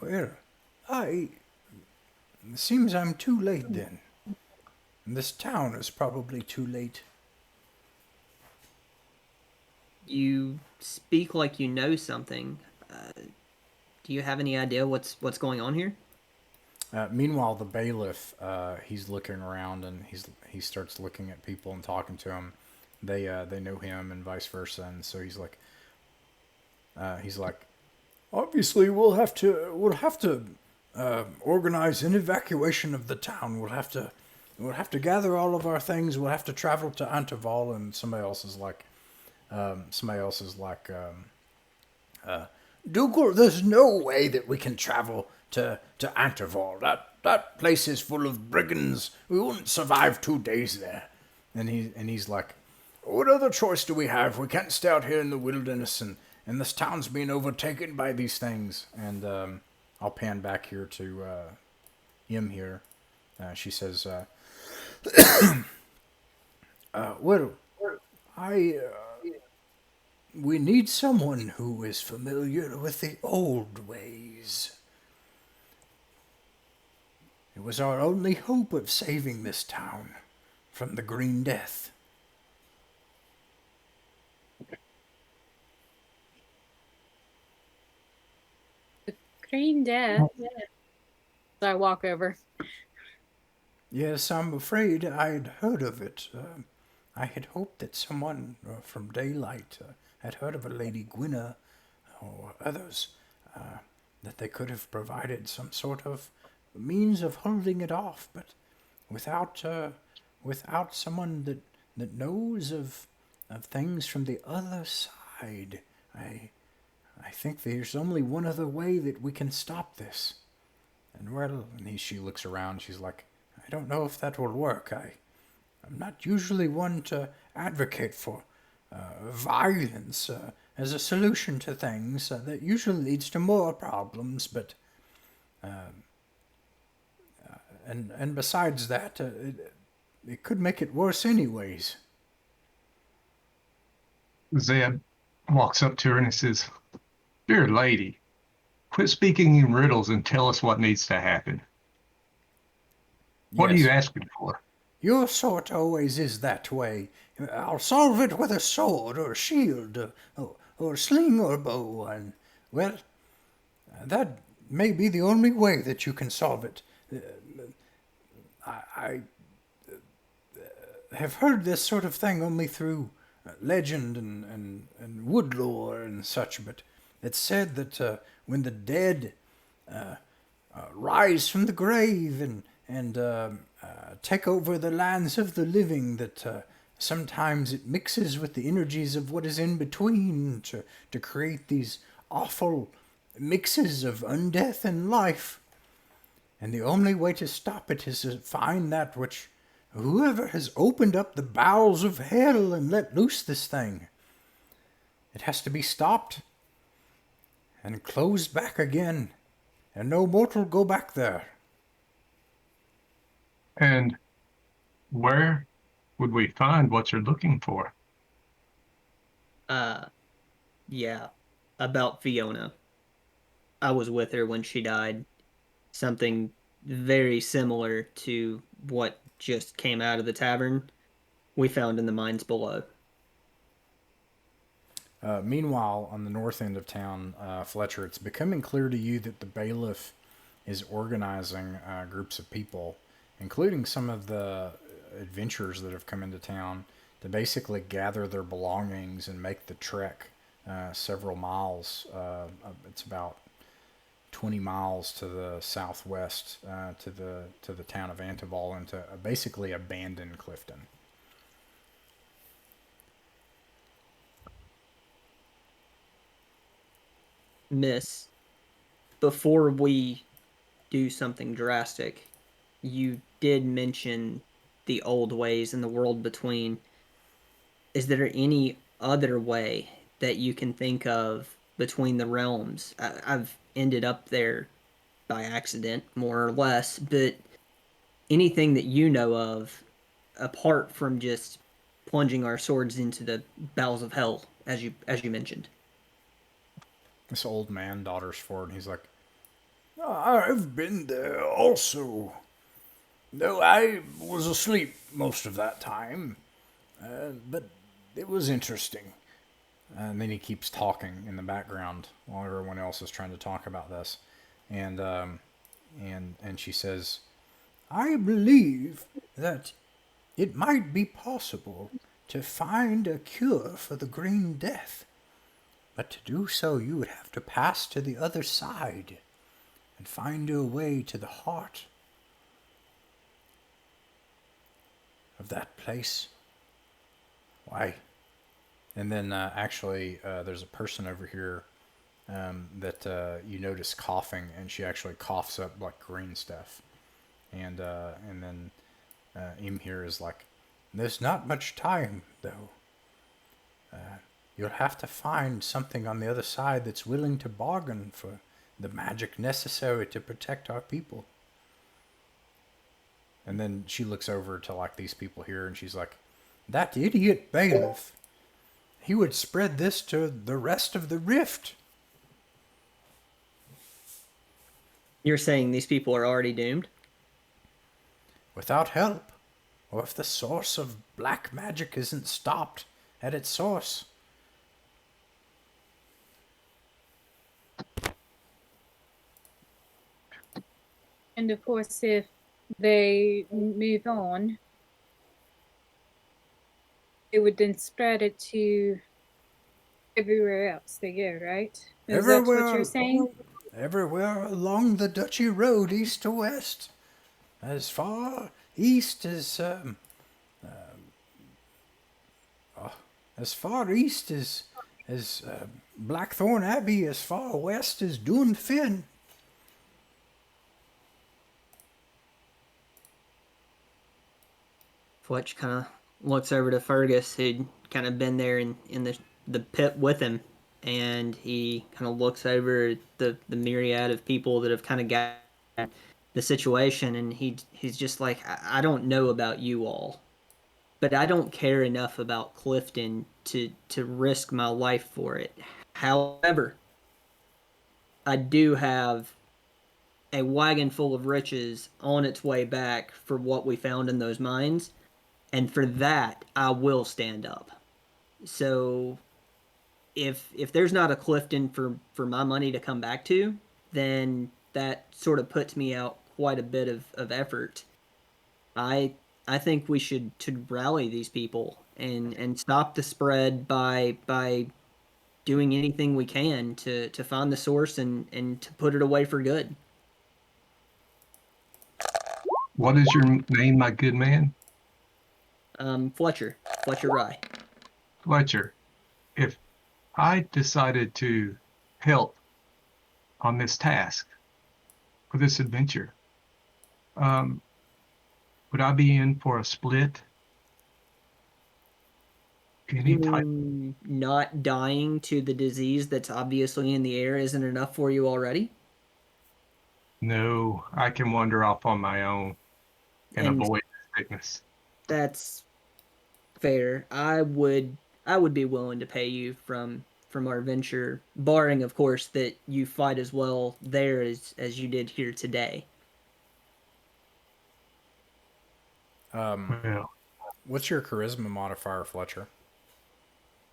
Well, it seems I'm too late then. And this town is probably too late. You speak like you know something. Do you have any idea what's going on here? Meanwhile, the bailiff, he's looking around and he starts looking at people and talking to them. They know him and vice versa, and so he's like, Obviously, we'll have to organize an evacuation of the town. We'll have to gather all of our things. We'll have to travel to Antival, and somebody else is like, Dougal, there's no way that we can travel to Antival. That place is full of brigands. We wouldn't survive 2 days there. And he's like, what other choice do we have? We can't stay out here in the wilderness, and this town's being overtaken by these things. And I'll pan back here to Yim here. She says, well, we need someone who is familiar with the old ways. It was our only hope of saving this town from the Green Death. Green Death. So I walk over. Yes, I'm afraid I'd heard of it. I had hoped that someone from Daylight had heard of a Lady Gwynna or others, that they could have provided some sort of means of holding it off, but without someone that knows of things from the other side, I think there's only one other way that we can stop this. And well, she looks around. She's like, I don't know if that will work. I'm not usually one to advocate for violence as a solution to things. That usually leads to more problems. But and besides that, it could make it worse anyways. Zeb walks up to her and he says, "Dear lady, quit speaking in riddles and tell us what needs to happen. What are Yes. you asking for?" Your sort always is that way. I'll solve it with a sword or shield or sling or bow, and, well, that may be the only way that you can solve it. I have heard this sort of thing only through legend and wood lore and such, but it's said that when the dead rise from the grave and take over the lands of the living, that sometimes it mixes with the energies of what is in between to create these awful mixes of undeath and life. And the only way to stop it is to find that which whoever has opened up the bowels of hell and let loose this thing. It has to be stopped and closed back again, and no mortal go back there. And where would we find what you're looking for? Yeah, about Fiona. I was with her when she died. Something very similar to what just came out of the tavern we found in the mines below. Meanwhile, on the north end of town, Fletcher, it's becoming clear to you that the bailiff is organizing groups of people, including some of the adventurers that have come into town, to basically gather their belongings and make the trek several miles. It's about 20 miles to the southwest to the town of Antival, and to basically abandon Clifton. Miss, before we do something drastic, you did mention the old ways and the world between. Is there any other way that you can think of between the realms? I've ended up there by accident, more or less, but anything that you know of, apart from just plunging our swords into the bowels of hell, as you mentioned. This old man dodders forward, and he's like, I've been there also. Though I was asleep most of that time. But it was interesting. And then he keeps talking in the background while everyone else is trying to talk about this. And she says, I believe that it might be possible to find a cure for the Green Death. But to do so, you would have to pass to the other side and find your way to the heart of that place. Why? And then there's a person over here that you notice coughing, and she actually coughs up like green stuff. And then Im here is like, there's not much time, though. You'll have to find something on the other side that's willing to bargain for the magic necessary to protect our people. And then she looks over to like these people here, and she's like, that idiot bailiff, he would spread this to the rest of the rift. You're saying these people are already doomed? Without help, or if the source of black magic isn't stopped at its source. And of course, if they move on, it would then spread it to everywhere else they go, right? Is that what you're saying? Everywhere along the Duchy Road, east to west. As far east as Blackthorn Abbey, as far west as Dune Finn. Fletch kind of looks over to Fergus, who'd kind of been there in the pit with him, and he kind of looks over at the myriad of people that have kind of got the situation, and he's just like, I don't know about you all, but I don't care enough about Clifton to risk my life for it. However, I do have a wagon full of riches on its way back for what we found in those mines, and for that I will stand up. So if there's not a Clifton for my money to come back to, then that sort of puts me out quite a bit of effort. I think we should rally these people and stop the spread by doing anything we can to find the source and to put it away for good. What is your name, my good man? Fletcher Rye. Fletcher, if I decided to help on this task, for this adventure, would I be in for a split? Any type? Not dying to the disease that's obviously in the air isn't enough for you already? No, I can wander off on my own and avoid sickness. That's fair. I would be willing to pay you from our venture, barring of course that you fight as well there as you did here today. Well, What's your charisma modifier, Fletcher?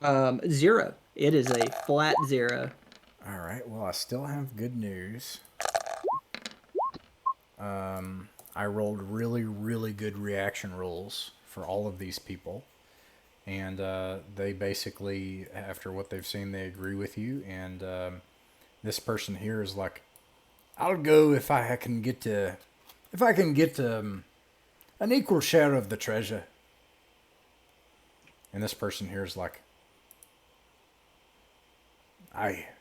0. It is a flat 0. All right. Well, I still have good news. I rolled really, really good reaction rolls for all of these people. And they basically, after what they've seen, they agree with you. And this person here is like, I'll go if I can get an equal share of the treasure. And this person here is like,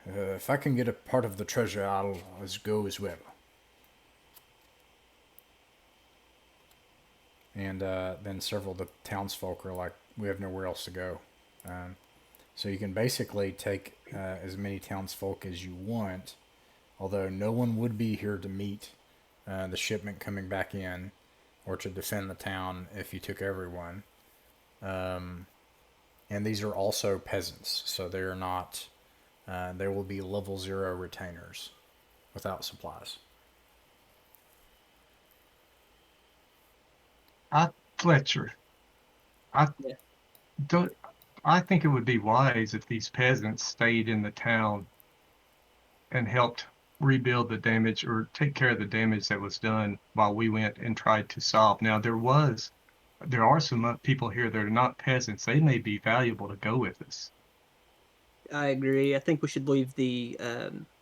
if I can get a part of the treasure, I'll go as well. And then several of the townsfolk are like, we have nowhere else to go. So you can basically take as many townsfolk as you want, although no one would be here to meet the shipment coming back in or to defend the town if you took everyone. And these are also peasants, so they are not... there will be level 0 retainers without supplies. Fletcher, I think it would be wise if these peasants stayed in the town and helped rebuild the damage or take care of the damage that was done while we went and tried to solve. Now, there are some people here that are not peasants. They may be valuable to go with us. I agree. I think we should leave the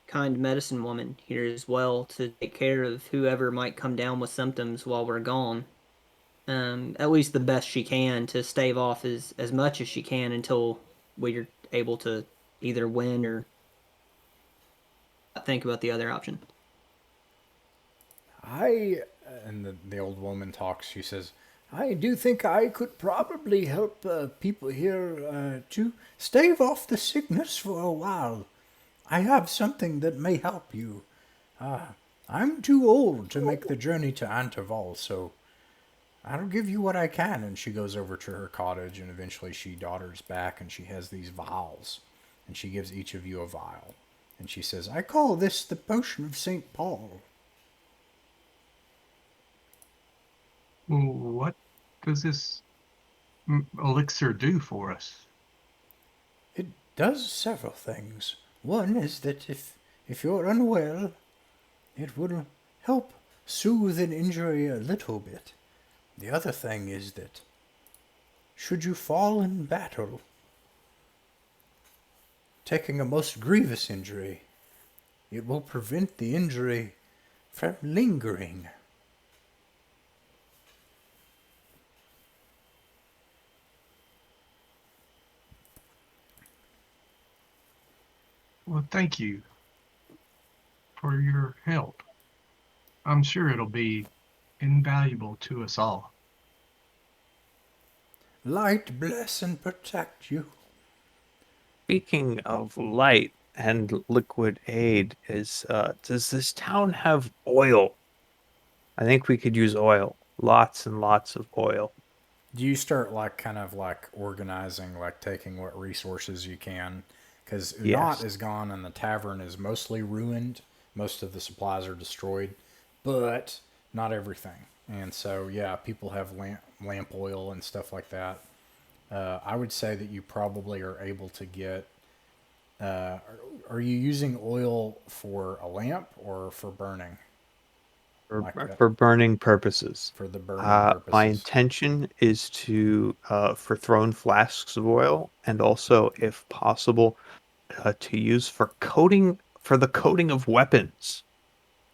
kind medicine woman here as well to take care of whoever might come down with symptoms while we're gone. At least the best she can to stave off as much as she can until we're able to either win or think about the other option. And the old woman talks. She says, I do think I could probably help people here to stave off the sickness for a while. I have something that may help you. I'm too old to make the journey to Antival, so I'll give you what I can. And she goes over to her cottage, and eventually she dodders back, and she has these vials. And she gives each of you a vial. And she says, I call this the potion of St. Paul. What does this elixir do for us? It does several things. One is that if you're unwell, it will help soothe an injury a little bit. The other thing is that should you fall in battle, taking a most grievous injury, it will prevent the injury from lingering. Well, thank you for your help. I'm sure it'll be invaluable to us all. Light bless and protect you. Speaking of light and liquid aid, does this town have oil? I think we could use oil. Lots and lots of oil. Do you start kind of organizing, taking what resources you can? Because Unot Yes. is gone and the tavern is mostly ruined. Most of the supplies are destroyed, but not everything. And so, yeah, people have lamp oil and stuff like that. I would say that you probably are able to get. Are you using oil for a lamp or for burning? For burning purposes. For the burning My purposes. intention is for thrown flasks of oil, and also, if possible, to use for the coating of weapons,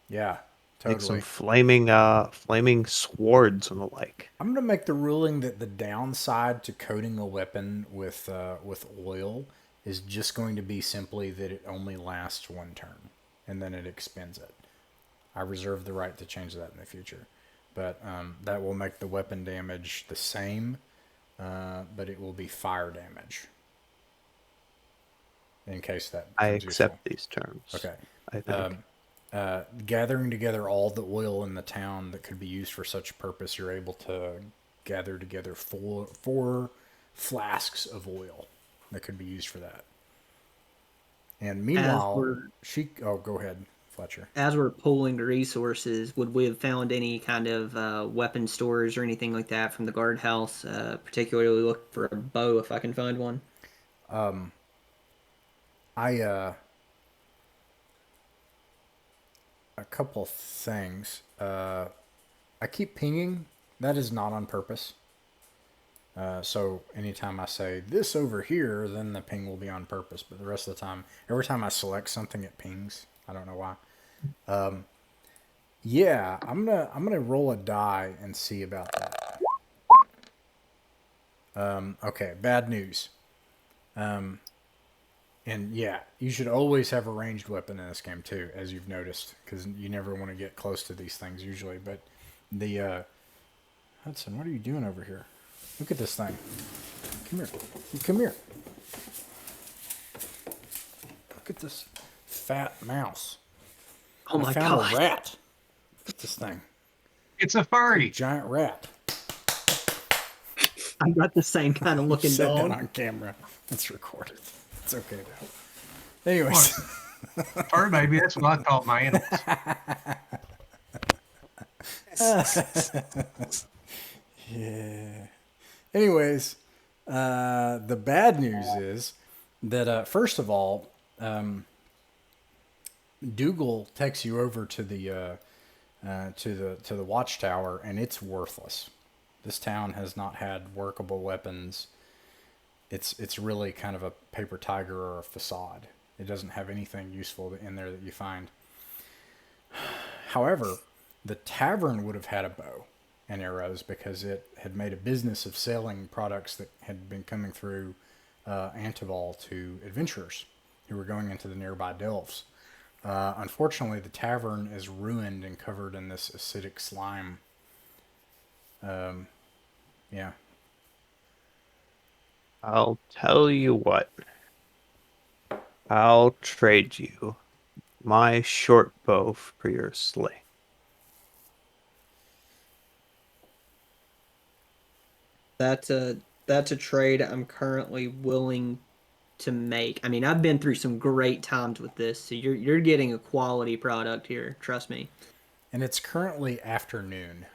Yeah, like some totally. flaming swords and the like. I'm gonna make the ruling that the downside to coating a weapon with oil is just going to be simply that it only lasts one turn, and then it expends it. I reserve the right to change that in the future, but that will make the weapon damage the same, but it will be fire damage. In case that I becomes accept useful. these terms. Okay. I think. Gathering together all the oil in the town that could be used for such a purpose, you're able to gather together four flasks of oil that could be used for that. And As meanwhile, we're go ahead, Fletcher. as we're pulling the resources, would we have found any kind of weapon stores or anything like that from the guardhouse? Particularly look for a bow if I can find one. I a couple things. I keep pinging. That is not on purpose. So anytime I say this over here, then the ping will be on purpose. But the rest of the time, every time I select something, it pings. I don't know why. Yeah, I'm gonna roll a die and see about that. Okay, bad news. And yeah, you should always have a ranged weapon in this game too, as you've noticed, because you never want to get close to these things usually. But the Hudson, what are you doing over here? Look at this thing. Come here. Come here. Look at this fat mouse. Oh my I found god! a rat. Look at this thing. It's a furry. Giant rat. I got the same kind of looking Said that dog. on camera. It's recorded. It's okay though. Anyways. Fur baby, that's what I call my animals. Yeah. Anyways, the bad news is that first of all, Dougal takes you over to the watchtower, and it's worthless. This town has not had workable weapons it's really kind of a paper tiger or a facade. It doesn't have anything useful in there that you find. However, the tavern would have had a bow and arrows because it had made a business of selling products that had been coming through Antival to adventurers who were going into the nearby delves. Unfortunately, the tavern is ruined and covered in this acidic slime. Yeah. I'll tell you what. I'll trade you my short bow for your sling. That's a trade I'm currently willing to make. I mean, I've been through some great times with this, so you're getting a quality product here. Trust me. And it's currently afternoon.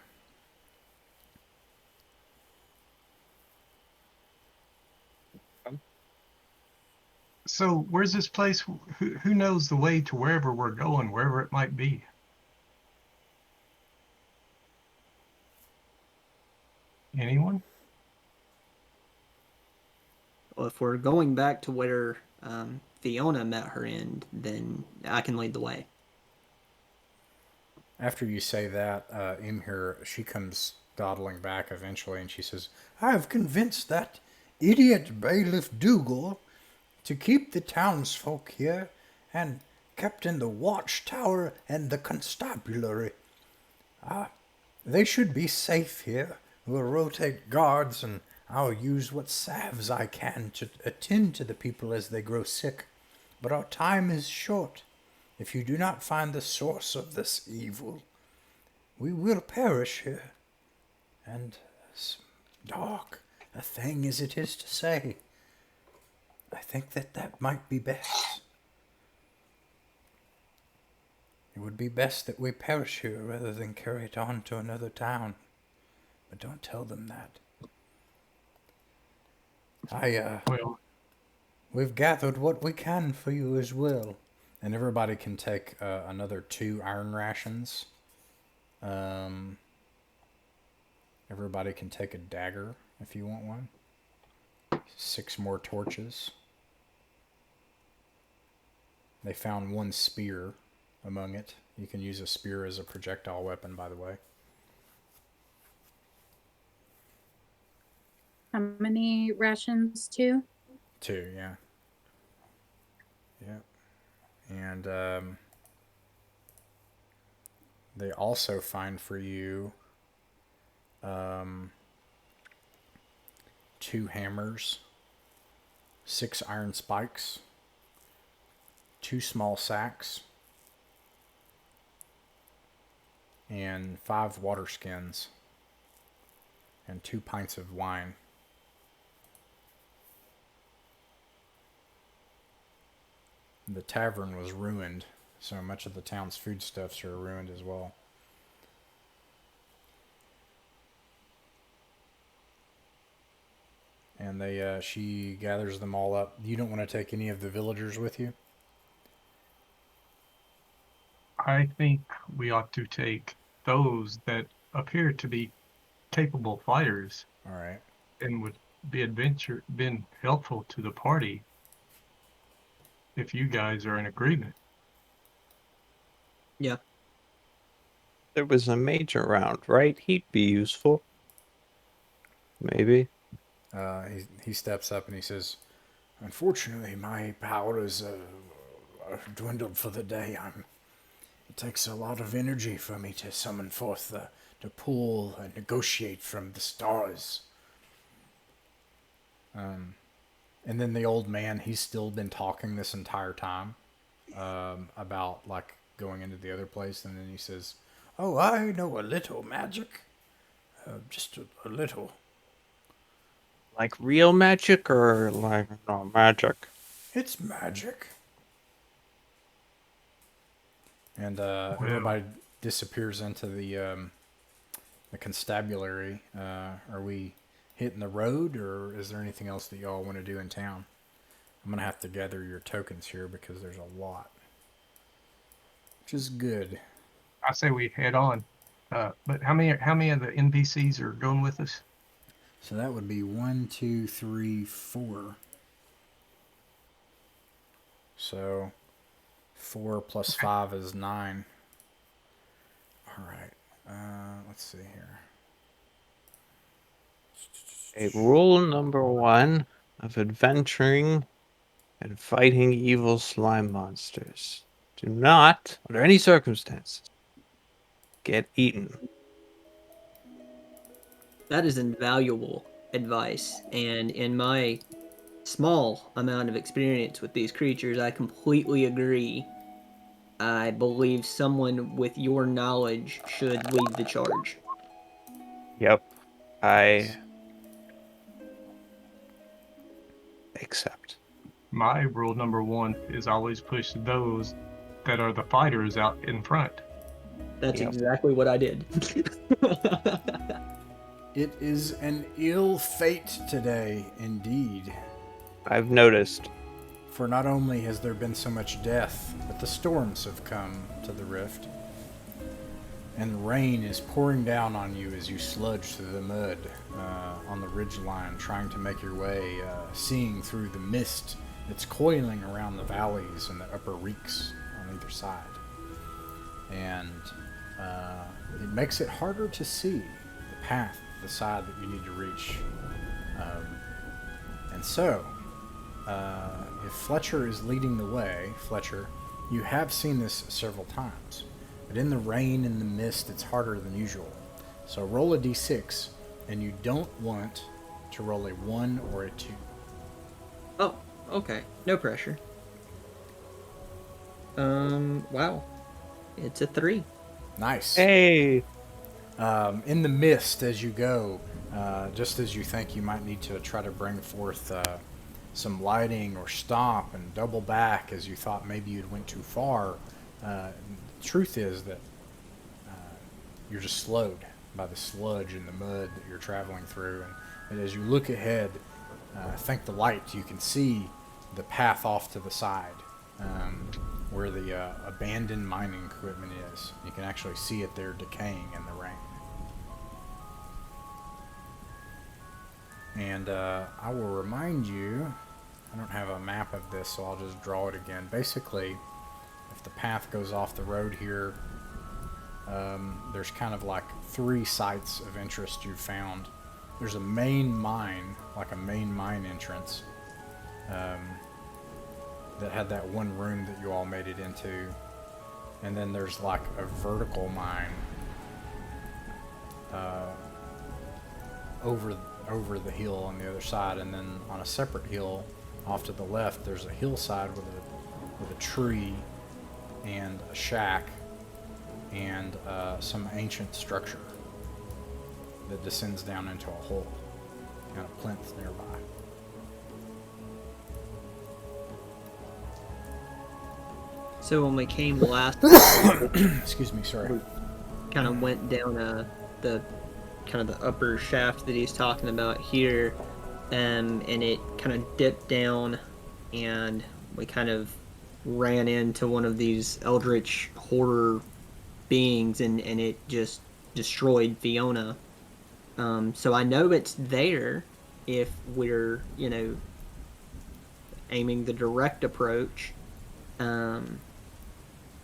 So where's this place? Who knows the way to wherever we're going, wherever it might be? Anyone? Well, if we're going back to where Fiona met her end, then I can lead the way. After you say that, Imhir, she comes dawdling back eventually and she says, I've convinced that idiot bailiff Dougal to keep the townsfolk here and kept in the watchtower and the constabulary. They should be safe here. We'll rotate guards and I'll use what salves I can to attend to the people as they grow sick. But our time is short. If you do not find the source of this evil, we will perish here. And as dark a thing as it is to say, I think that might be best. It would be best that we perish here rather than carry it on to another town. But don't tell them that. Well, We've gathered what we can for you as well. And everybody can take another 2 iron rations. Everybody can take a dagger if you want one. 6 more torches. They found 1 spear among it. You can use a spear as a projectile weapon, by the way. How many rations? 2? 2, yeah. Yeah. And they also find for you 2 hammers, 6 iron spikes, 2 small sacks, and 5 water skins, and 2 pints of wine. The tavern was ruined, so much of the town's foodstuffs are ruined as well. And she gathers them all up. You don't want to take any of the villagers with you? I think we ought to take those that appear to be capable fighters All right. and would been helpful to the party if you guys are in agreement. Yeah. There was a mage around, right? He'd be useful. Maybe. He steps up and he says, unfortunately, my powers are dwindled for the day. It takes a lot of energy for me to summon forth to pull and negotiate from the stars. And then the old man, he's still been talking this entire time about like going into the other place. And then he says, oh, I know a little magic. Just a little. Like real magic or like no magic? It's magic. And everybody disappears into the constabulary. Are we hitting the road, or is there anything else that y'all want to do in town? I'm gonna have to gather your tokens here because there's a lot, which is good. I say we head on. But how many of the NPCs are going with us? So that would be 1, 2, 3, 4. So 4 plus 5 is 9. All right. Let's see here. A rule number 1 of adventuring and fighting evil slime monsters. Do not, under any circumstances, get eaten. That is invaluable advice, and in my small amount of experience with these creatures, I completely agree. I believe someone with your knowledge should lead the charge. Yep. I accept. My rule number 1 is always push those that are the fighters out in front. That's Yep. exactly what I did. It is an ill fate today, indeed. I've noticed. For not only has there been so much death, but the storms have come to the rift. And rain is pouring down on you as you sludge through the mud on the ridgeline, trying to make your way, seeing through the mist that's coiling around the valleys and the upper reeks on either side. And it makes it harder to see the path, the side that you need to reach. And so, if Fletcher is leading the way, Fletcher, you have seen this several times. But in the rain and the mist, it's harder than usual. So roll a d6, and you don't want to roll a 1 or a 2. Oh, okay. No pressure. Wow. It's a 3. Nice. Hey! In the mist as you go, just as you think you might need to try to bring forth some lighting or stop and double back as you thought maybe you'd went too far, the truth is that you're just slowed by the sludge and the mud that you're traveling through. And as you look ahead, thank the light, you can see the path off to the side where the abandoned mining equipment is. You can actually see it there decaying in the rain. And I will remind you, I don't have a map of this, so I'll just draw it again. Basically, if the path goes off the road here, there's kind of like 3 sites of interest you've found. There's a main mine, like a main mine entrance, that had that one room that you all made it into. And then there's like a vertical mine over the hill on the other side, and then on a separate hill off to the left, there's a hillside with a tree and a shack and some ancient structure that descends down into a hole and a plinth nearby. So when we came last, Excuse me, sorry. kind of went down the kind of the upper shaft that he's talking about here, and it kind of dipped down, and we kind of ran into one of these eldritch horror beings, and it just destroyed Fiona. So I know it's there if we're, aiming the direct approach.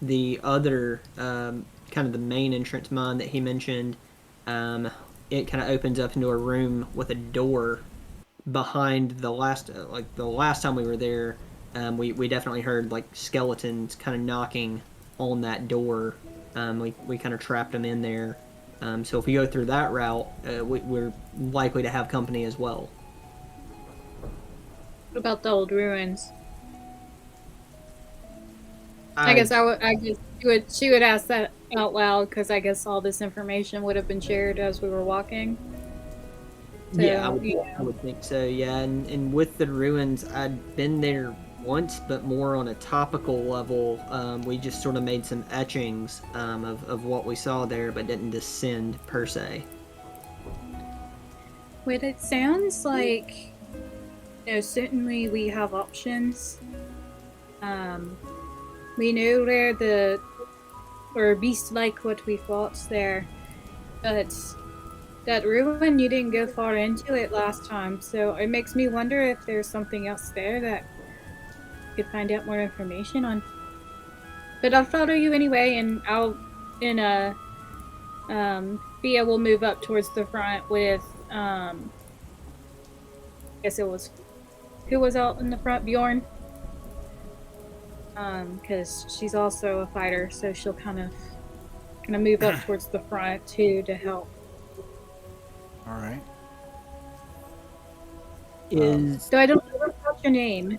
The other, kind of the main entrance mine that he mentioned, it kind of opens up into a room with a door behind the last time we were there. We definitely heard like skeletons kind of knocking on that door. We kind of trapped them in there. So if we go through that route, we're likely to have company as well. What about the old ruins? I guess she would ask that out loud, because I guess all this information would have been shared as we were walking. So, yeah, I would think so. Yeah, and with the ruins, I'd been there once, but more on a topical level. We just sort of made some etchings of what we saw there, but didn't descend per se. Well, it sounds like, certainly we have options. We know where or beast like what we fought there, but that ruin, you didn't go far into it last time, so it makes me wonder if there's something else there that you could find out more information on. But I'll follow you anyway, and Thea will move up towards the front with, I guess it was, who was out in the front? Bjorn? Because she's also a fighter, so she'll kind of move up towards the front too to help. All right. Is So I don't know what's your name.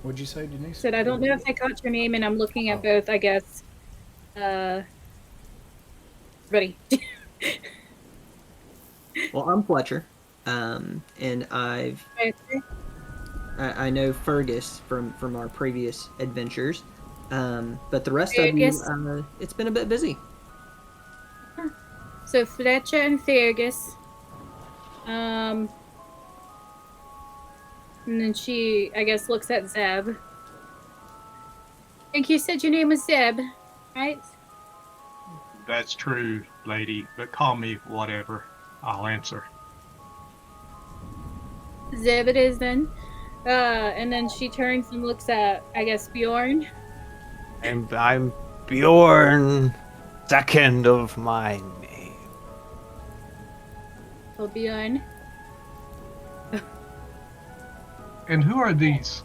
What'd you say, Denise? Said I don't know if I caught your name, and I'm looking at both. I guess. Ready. well, I'm Fletcher, and I know Fergus from our previous adventures, but the rest of you, it's been a bit busy. So Fletcher and Fergus. And then she, I guess, looks at Zeb. I think you said your name was Zeb, right? That's true, lady, but call me whatever. I'll answer. Zeb it is then. And then she turns and looks at, I guess, Bjorn. And I'm Bjorn, second of my name. Oh, Bjorn. And who are these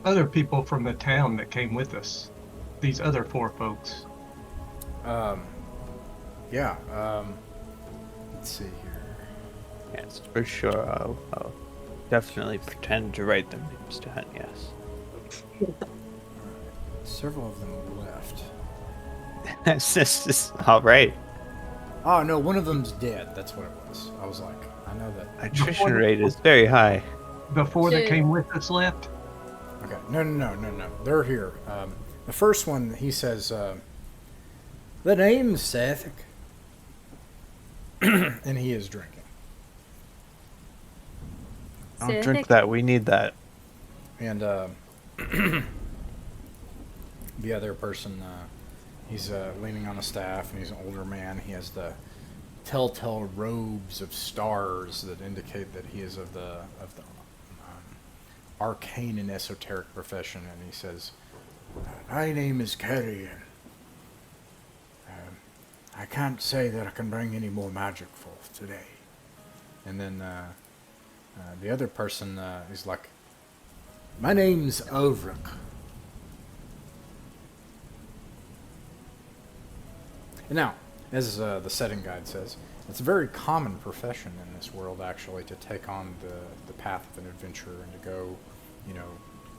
other people from the town that came with us? These other 4 folks. Yeah. Let's see here. Yes, for sure. I'll definitely pretend to write them names down, yes. Several of them left. This is all right. Oh no, one of them's dead. That's what it was. I was like, I know that. Attrition rate is very high. The 4 that came with us left? Okay. No. They're here. The first one, he says, the name's Seth. And he is drinking. Don't drink that. We need that. And the other person, he's leaning on a staff, and he's an older man. He has the telltale robes of stars that indicate that he is of the arcane and esoteric profession. And he says, "My name is Kerry. I can't say that I can bring any more magic forth today." And then the other person is like, "My name's Ulrich." And now, as the setting guide says, it's a very common profession in this world, actually, to take on the path of an adventurer and to go,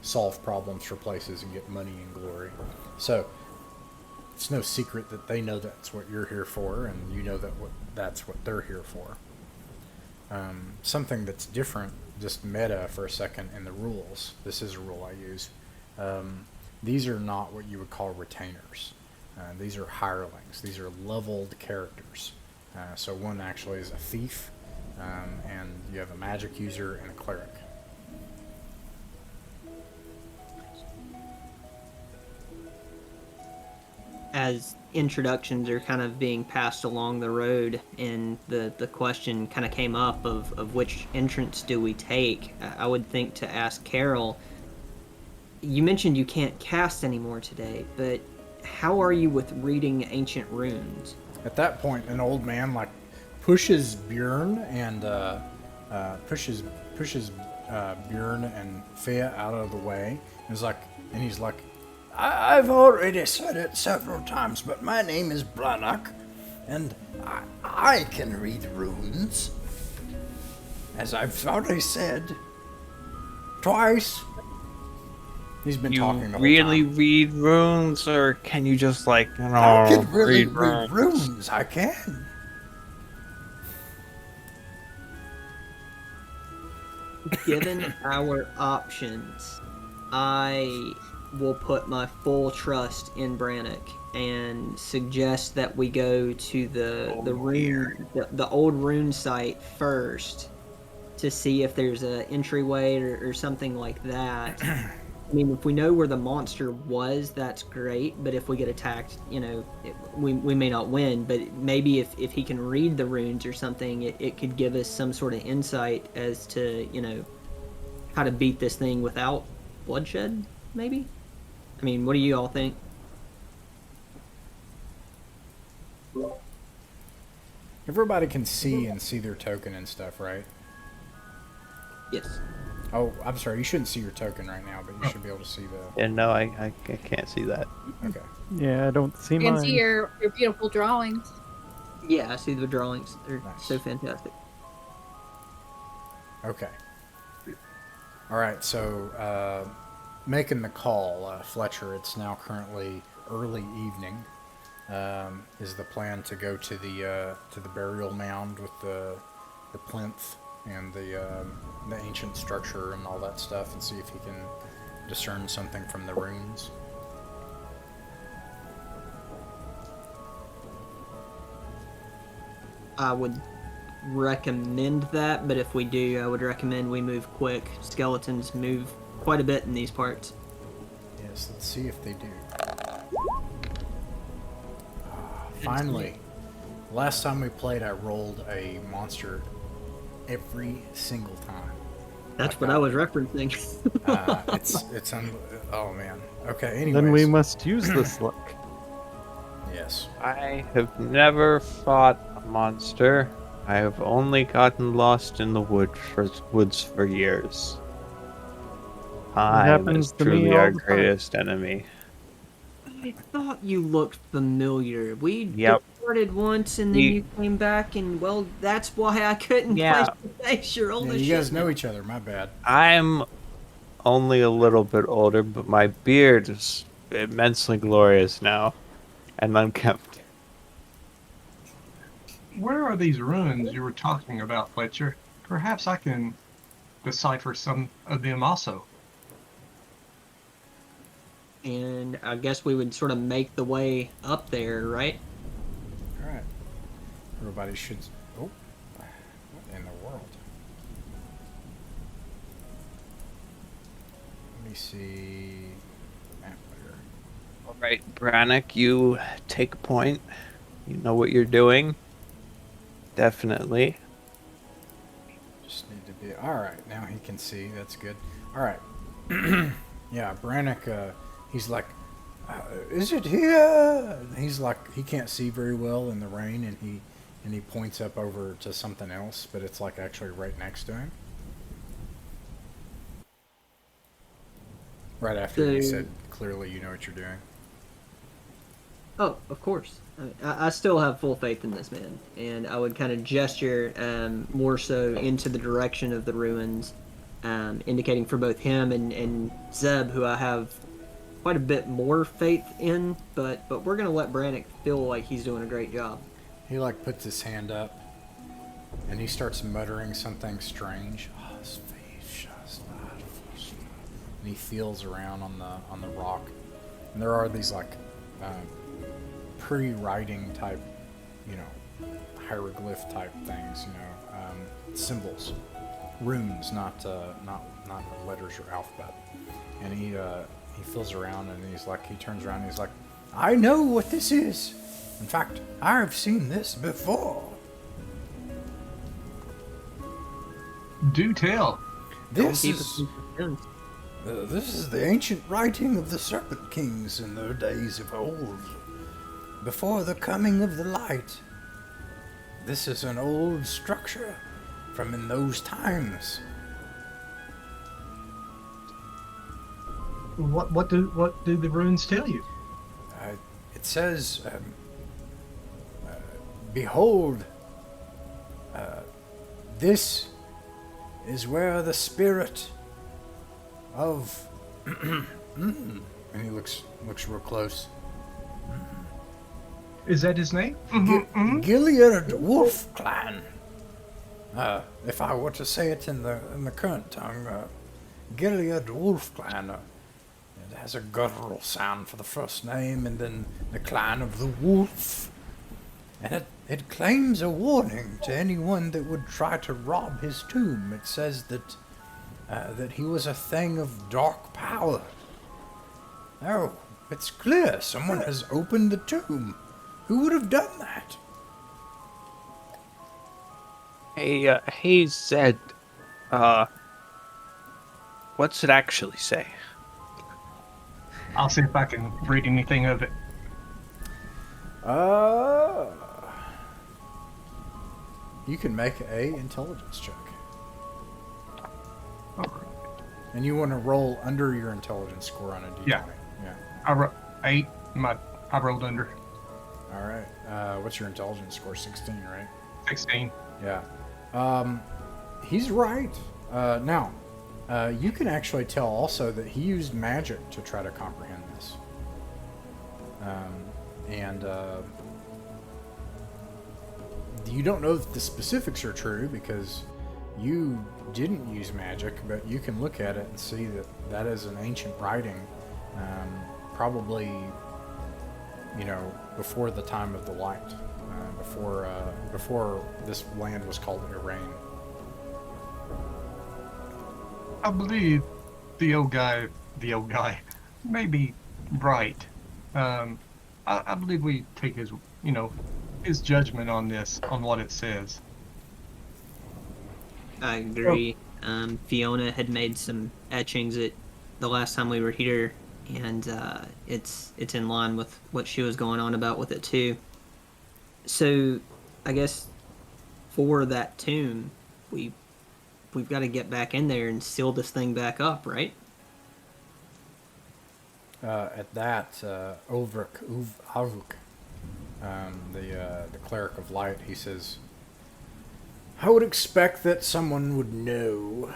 solve problems for places and get money and glory. So, it's no secret that they know that's what you're here for, and you know that's what they're here for. Something that's different, just meta for a second, in the rules. This is a rule I use. These are not what you would call retainers. These are hirelings. These are leveled characters. So one actually is a thief, and you have a magic user and a cleric. As introductions are kind of being passed along the road, and the question kind of came up of which entrance do we take, I would think to ask Carol, you mentioned you can't cast anymore today, but how are you with reading ancient runes? At that point, an old man pushes Bjorn and pushes Bjorn and Fia out of the way. And he's like, "I've already said it several times, but my name is Brannock, and I can read runes. As I've already said twice." He's been talking the whole really time. read runes, or can you just I can really read runes. I can. Given our options, I will put my full trust in Brannock and suggest that we go to the old rune site first to see if there's an entryway or something like that. I mean, if we know where the monster was, that's great. But if we get attacked, we may not win. But maybe if he can read the runes or something, it could give us some sort of insight as to, how to beat this thing without bloodshed, maybe? I mean, what do you all think? Everybody can see their token and stuff, right? Yes. Oh, I'm sorry. You shouldn't see your token right now, but you should be able to see the. Yeah, no, I can't see that. Okay. Yeah, I don't see You can mine. see your beautiful drawings. Yeah, I see the drawings. They're Nice. so fantastic. Okay. All right. So, making the call, Fletcher. It's now currently early evening. Is the plan to go to the burial mound with the plinth and the ancient structure and all that stuff, and see if he can discern something from the runes? I would recommend that, but if we do, I would recommend we move quick. Skeletons move quite a bit in these parts. Yes. Let's see if they do. Finally, last time we played, I rolled a monster every single time. That's what I was referencing. Oh man. Okay. Anyways. Then we must use this luck. Yes. I have never fought a monster. I have only gotten lost in the woods for years. Time happens is to me truly all our the time. greatest enemy. I thought you looked familiar. We Yep. departed once, and then you came back, and well, that's why I couldn't Yeah. place your face. You're old Yeah, as you shit. guys know each other. My bad. I'm only a little bit older, but my beard is immensely glorious now and unkempt. Where are these ruins you were talking about, Fletcher? Perhaps I can decipher some of them also. And I guess we would sort of make the way up there, right? All right. Everybody should. Oh, what in the world? Let me see. Map layer. All right, Brannick, you take a point. You know what you're doing. Definitely. Just need to be. All right. Now he can see. That's good. All right. Yeah, Brannick. He's like, "Is it here?" And he's like, he can't see very well in the rain, and he points up over to something else, but it's like actually right next to him. Right after you So- said, "Clearly, you know what you're doing." Oh, of course. I still have full faith in this man, and I would kind of gesture more so into the direction of the ruins, indicating for both him and Zeb, who I have quite a bit more faith in, but we're gonna let Brannick feel like he's doing a great job. He like puts his hand up, and he starts muttering something strange. And he feels around on the rock, and there are these like pre-writing type, hieroglyph type things, symbols, runes, not letters or alphabet. And he feels around, and he turns around and he's like, "I know what this is. In fact, I've seen this before. Do tell. This Keep is us in suspense. this is the ancient writing of the Serpent Kings in their days of old, before the coming of the light. This is an old structure from in those times." What do the runes tell you? It says, "Behold, this is where the spirit of," and he looks real close, Is that his name? "Gilliard Wolfclan. If I were to say it in the current tongue, Gilliard Wolfclan. It has a guttural sound for the first name, and then the clan of the wolf. And it claims a warning to anyone that would try to rob his tomb. It says that he was a thing of dark power, Oh, it's clear. Someone has opened the tomb. Who would have done that? Hey, Zed. What's it actually say? I'll see if I can read anything of it. You can make a intelligence check. All right. And you want to roll under your intelligence score on a d20. Yeah. Yeah. I 8. I rolled under All right. What's your intelligence score? 16, right? 16. Yeah. He's right. Now, you can actually tell also that he used magic to try to comprehend this. You don't know that the specifics are true because you didn't use magic, but you can look at it and see that that is an ancient writing, probably, before the time of the light, before this land was called Irene. I believe the old guy may be right. I believe we take his judgment on this, on what it says. I agree. Fiona had made some etchings at the last time we were here, and it's in line with what she was going on about with it too. So, I guess for that tomb, we've got to get back in there and seal this thing back up, right? At that, Avuk, the Cleric of Light, he says, I would expect that someone would know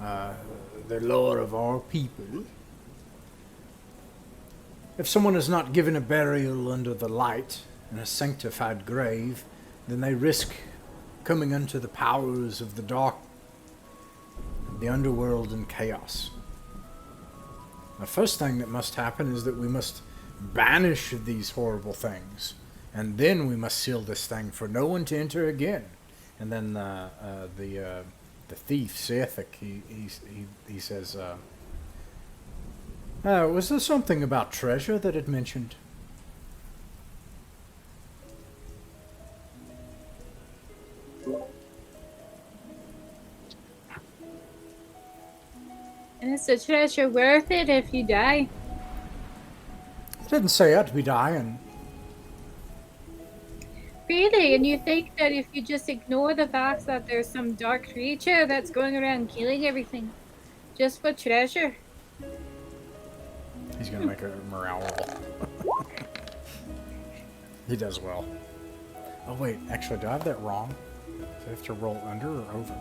the lore of our people. If someone is not given a burial under the light in a sanctified grave, then they risk coming unto the powers of the dark, the underworld, and chaos. The first thing that must happen is that we must banish these horrible things, and then we must seal this thing for no one to enter again. And then the thief, Saithik, he says, was there something about treasure that it mentioned? And is the treasure worth it if you die? It didn't say I'd be dying. Really? And you think that if you just ignore the fact that there's some dark creature that's going around killing everything, just for treasure? He's gonna make a morale roll. He does well. Oh wait, actually, do I have that wrong? Do I have to roll under or over?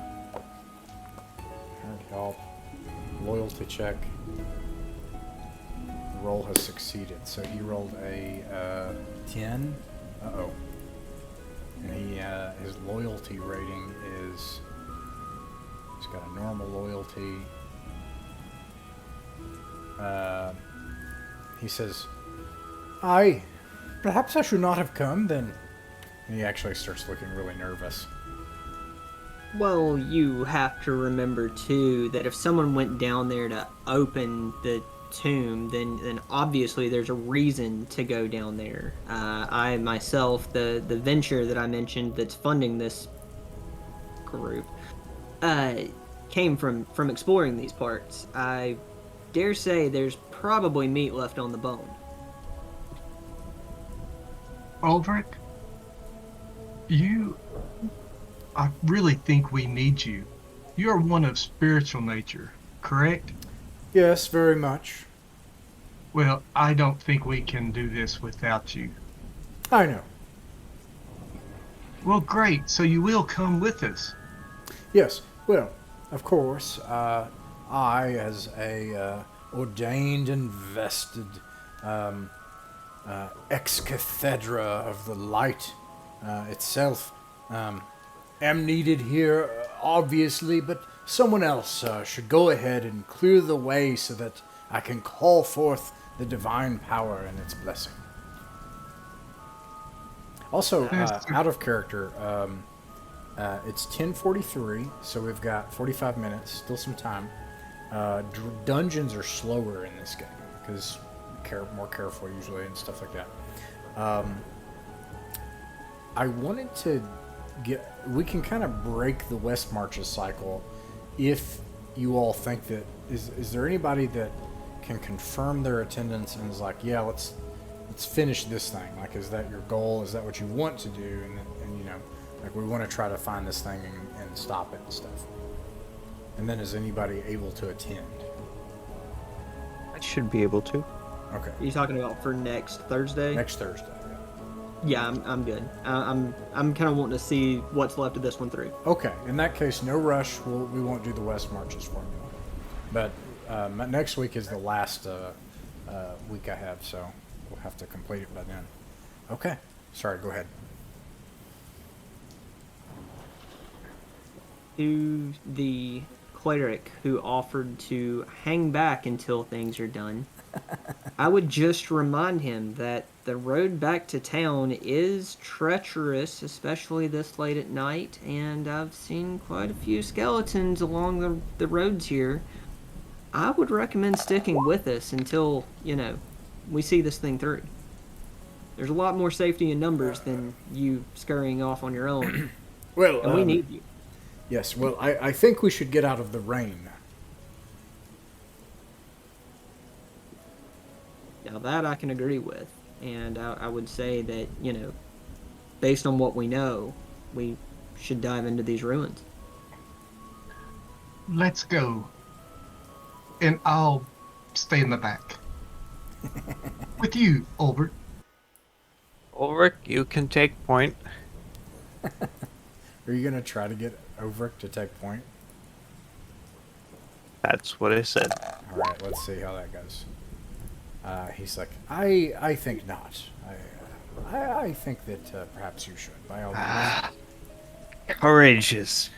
Alright, y'all. Loyalty check. The roll has succeeded. So he rolled a 10. Uh-oh. And his loyalty rating is... He's got a normal loyalty. He says, Aye, perhaps I should not have come then. And he actually starts looking really nervous. Well, you have to remember too that if someone went down there to open the tomb, then obviously there's a reason to go down there. I myself, the venture that I mentioned that's funding this group, came from exploring these parts. I dare say there's probably meat left on the bone. Ulrich, I really think we need you. You're one of spiritual nature, correct? Yes, very much. Well, I don't think we can do this without you. I know. Well, great. So you will come with us. Yes, well, of course, I, as a ordained and vested ex-cathedra of the light itself, am needed here, obviously, but someone else should go ahead and clear the way so that I can call forth the divine power and its blessing. Also, out of character, it's 10:43, so we've got 45 minutes, still some time. Dungeons are slower in this game because more careful usually and stuff like that. I wanted to we can kind of break the West Marches cycle if you all think that, is there anybody that can confirm their attendance and is like, yeah, let's finish this thing? Like, is that your goal? Is that what you want to do? And you know, like, we want to try to find this thing and stop it and stuff. And then is anybody able to attend? I should be able to. Okay. Are you talking about for next Thursday? Next Thursday. Yeah, I'm good. I'm kind of wanting to see what's left of this one through. Okay. In that case, no rush. We won't do the West Marches formula. But next week is the last week I have, so we'll have to complete it by then. Okay. Sorry, go ahead. To the cleric who offered to hang back until things are done, I would just remind him that the road back to town is treacherous, especially this late at night, and I've seen quite a few skeletons along the roads here. I would recommend sticking with us until, we see this thing through. There's a lot more safety in numbers than you scurrying off on your own. Well, and we need you. Yes, well, I think we should get out of the rain. Now that I can agree with. And I would say that, based on what we know, we should dive into these ruins. Let's go. And I'll stay in the back. With you, Albert. Ulrich, you can take point. Are you going to try to get Overick to take point? That's what I said. All right, let's see how that goes. He's like, I think not. I think that perhaps you should. By all means. Courage is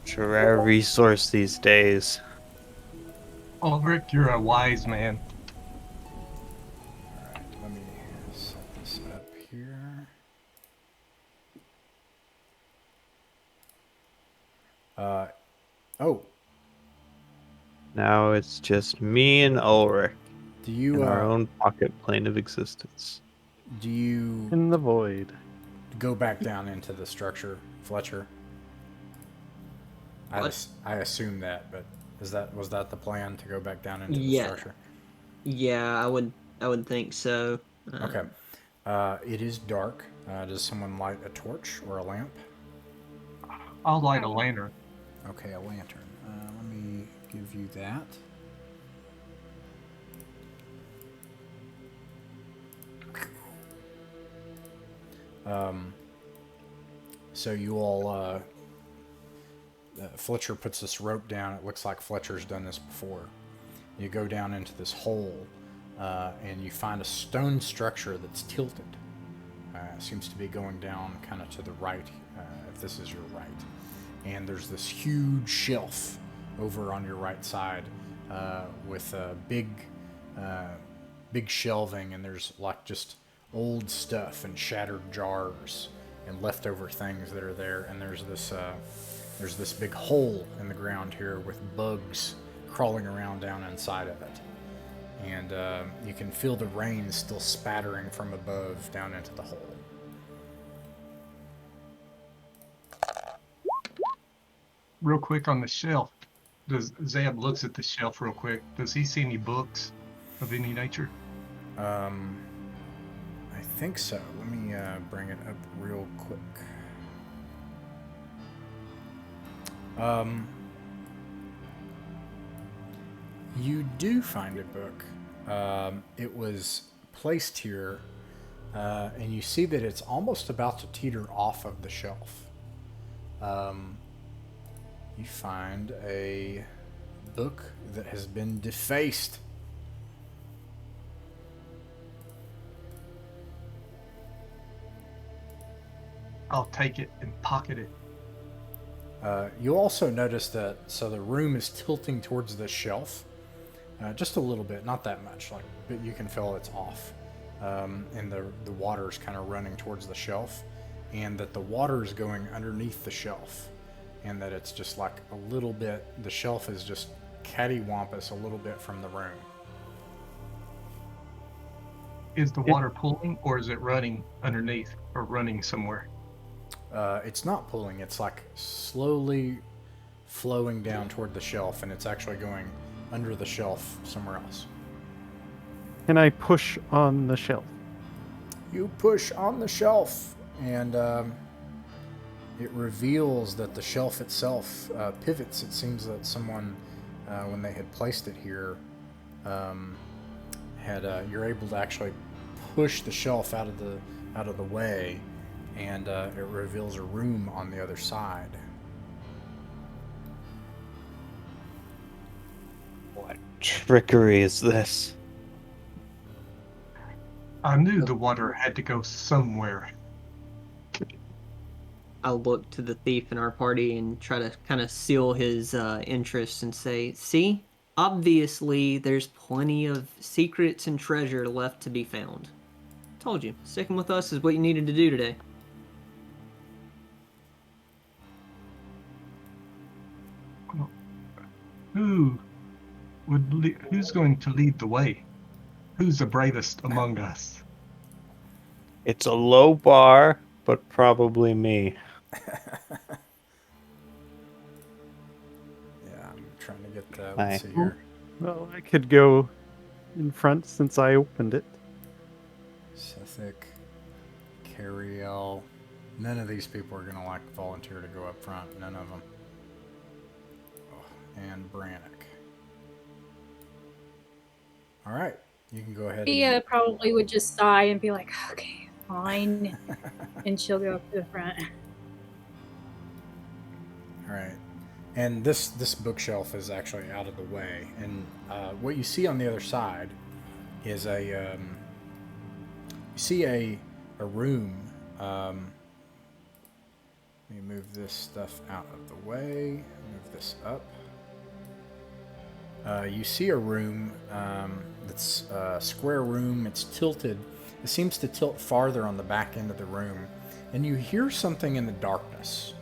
such a rare resource these days. Albert, you're a wise man. All right, let me set this up here. Oh. Now it's just me and Ulrich Do you in our own pocket plane of existence. do you In the void. go back down into the structure, Fletcher? I assume that, but was that the plan, to go back down into the structure? Yeah, I would think so. Okay. It is dark. Does someone light a torch or a lamp? I'll light a lantern. Okay, a lantern. Let me give you that. So you all, Fletcher puts this rope down. It looks like Fletcher's done this before. You go down into this hole, and you find a stone structure that's tilted. Seems to be going down kind of to the right, if this is your right. And there's this huge shelf over on your right side, with big shelving, and there's like just old stuff and shattered jars and leftover things that are there. And there's this big hole in the ground here with bugs crawling around down inside of it. And you can feel the rain still spattering from above down into the hole. Real quick on the shelf. Zab looks at the shelf real quick. Does he see any books of any nature? I think so. Let me bring it up real quick. You do find a book. It was placed here, and you see that it's almost about to teeter off of the shelf. You find a book that has been defaced. I'll take it and pocket it. You also notice that, so the room is tilting towards the shelf, just a little bit, not that much, but you can feel it's off, and the water is kind of running towards the shelf, and that the water is going underneath the shelf, and that it's just like a little bit, the shelf is just cattywampus a little bit from the room. Is the water pulling, or is it running underneath, or running somewhere? It's not pulling. It's like slowly flowing down toward the shelf, and it's actually going under the shelf somewhere else. Can I push on the shelf? You push on the shelf, and it reveals that the shelf itself pivots. It seems that someone, when they had placed it here, you're able to actually push the shelf out of the way, and it reveals a room on the other side. What trickery is this? I knew the water had to go somewhere. I'll look to the thief in our party and try to kind of seal his interest and say, see, obviously there's plenty of secrets and treasure left to be found. Told you, sticking with us is what you needed to do today. Who's going to lead the way? Who's the bravest among us? It's a low bar, but probably me. Yeah, I'm trying to get that. Hi. Let's see here. Well, I could go in front since I opened it. Sethic, Cariel. None of these people are going to like volunteer to go up front. None of them. Oh, and Brannick. All right. You can go ahead. Thea probably would just sigh and be like, okay, fine. And she'll go up to the front. All right. And this bookshelf is actually out of the way. And what you see on the other side is a room. Let me move this stuff out of the way. Move this up. You see a room that's a square room. It's tilted. It seems to tilt farther on the back end of the room. And you hear something in the darkness.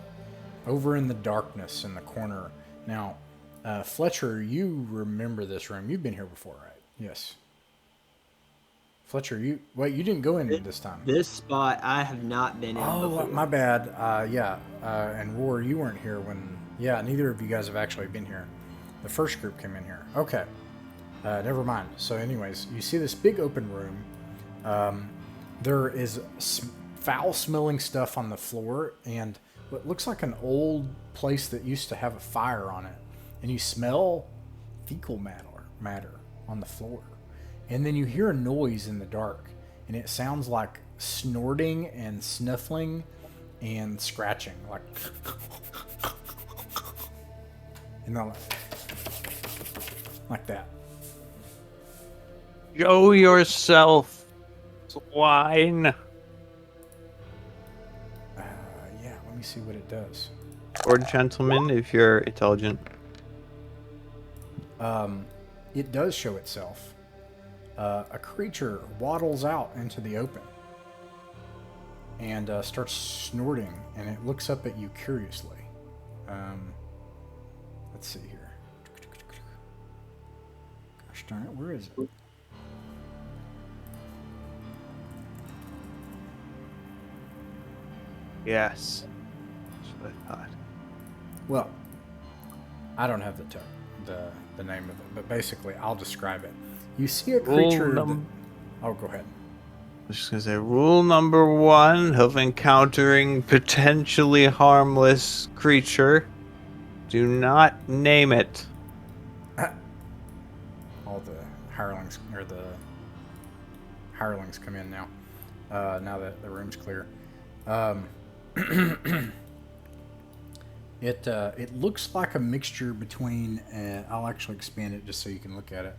Over in the darkness in the corner. Now, Fletcher, you remember this room. You've been here before, right? Yes. Fletcher, you didn't go in this time. This spot I have not been in before. Oh, my bad. And Roar, you weren't here when... Yeah, neither of you guys have actually been here. The first group came in here. Okay. Never mind. So anyways, you see this big open room. There is foul-smelling stuff on the floor, and what looks like an old place that used to have a fire on it. And you smell fecal matter on the floor. And then you hear a noise in the dark, and it sounds like snorting and snuffling and scratching, like... and then like that. Show yourself, swine. Yeah, let me see what it does. Or gentlemen, if you're intelligent. It does show itself. A creature waddles out into the open and starts snorting, and it looks up at you curiously. Let's see here. Gosh darn it, where is it? Yes. That's what I thought. Well, I don't have the name of it, but basically I'll describe it. You see a creature Oh, go ahead. I was just gonna say, rule number 1 of encountering potentially harmless creature: do not name it. All the hirelings come in now. Now that the room's clear. It looks like a mixture between. I'll actually expand it just so you can look at it.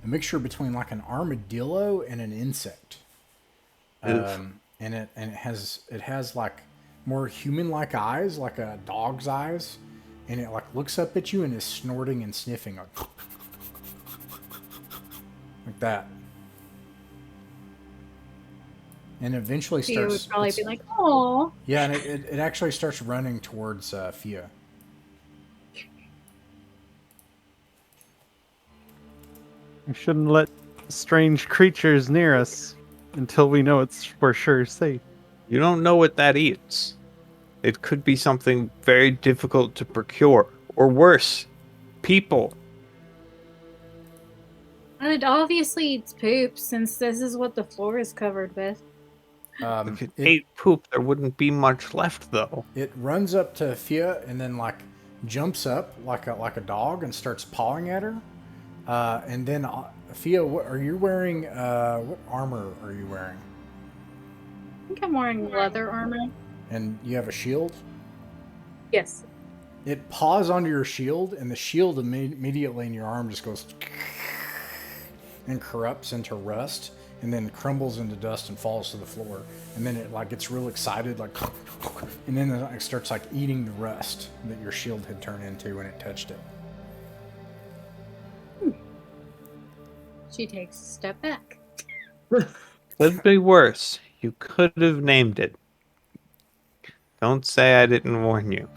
A mixture between like an armadillo and an insect. And it has like more human-like eyes, like a dog's eyes, and it like looks up at you and is snorting and sniffing like that. And eventually Fia starts. would probably be like, "Oh." Yeah, and it actually starts running towards Fia. We shouldn't let strange creatures near us. until we know it's for sure safe. You don't know what that eats. It could be something very difficult to procure. Or worse, people. And it obviously eats poop, since this is what the floor is covered with. If it ate poop, there wouldn't be much left, though. It runs up to Fia and then like jumps up like a dog and starts pawing at her. And then Fia, what are you wearing? What armor are you wearing? I think I'm wearing leather armor. And you have a shield? Yes. It paws onto your shield, and the shield immediately in your arm just goes and corrupts into rust, and then crumbles into dust and falls to the floor. And then it like gets real excited, like, and then it starts like eating the rust that your shield had turned into when it touched it. She takes a step back. Could be worse. You could have named it. Don't say I didn't warn you.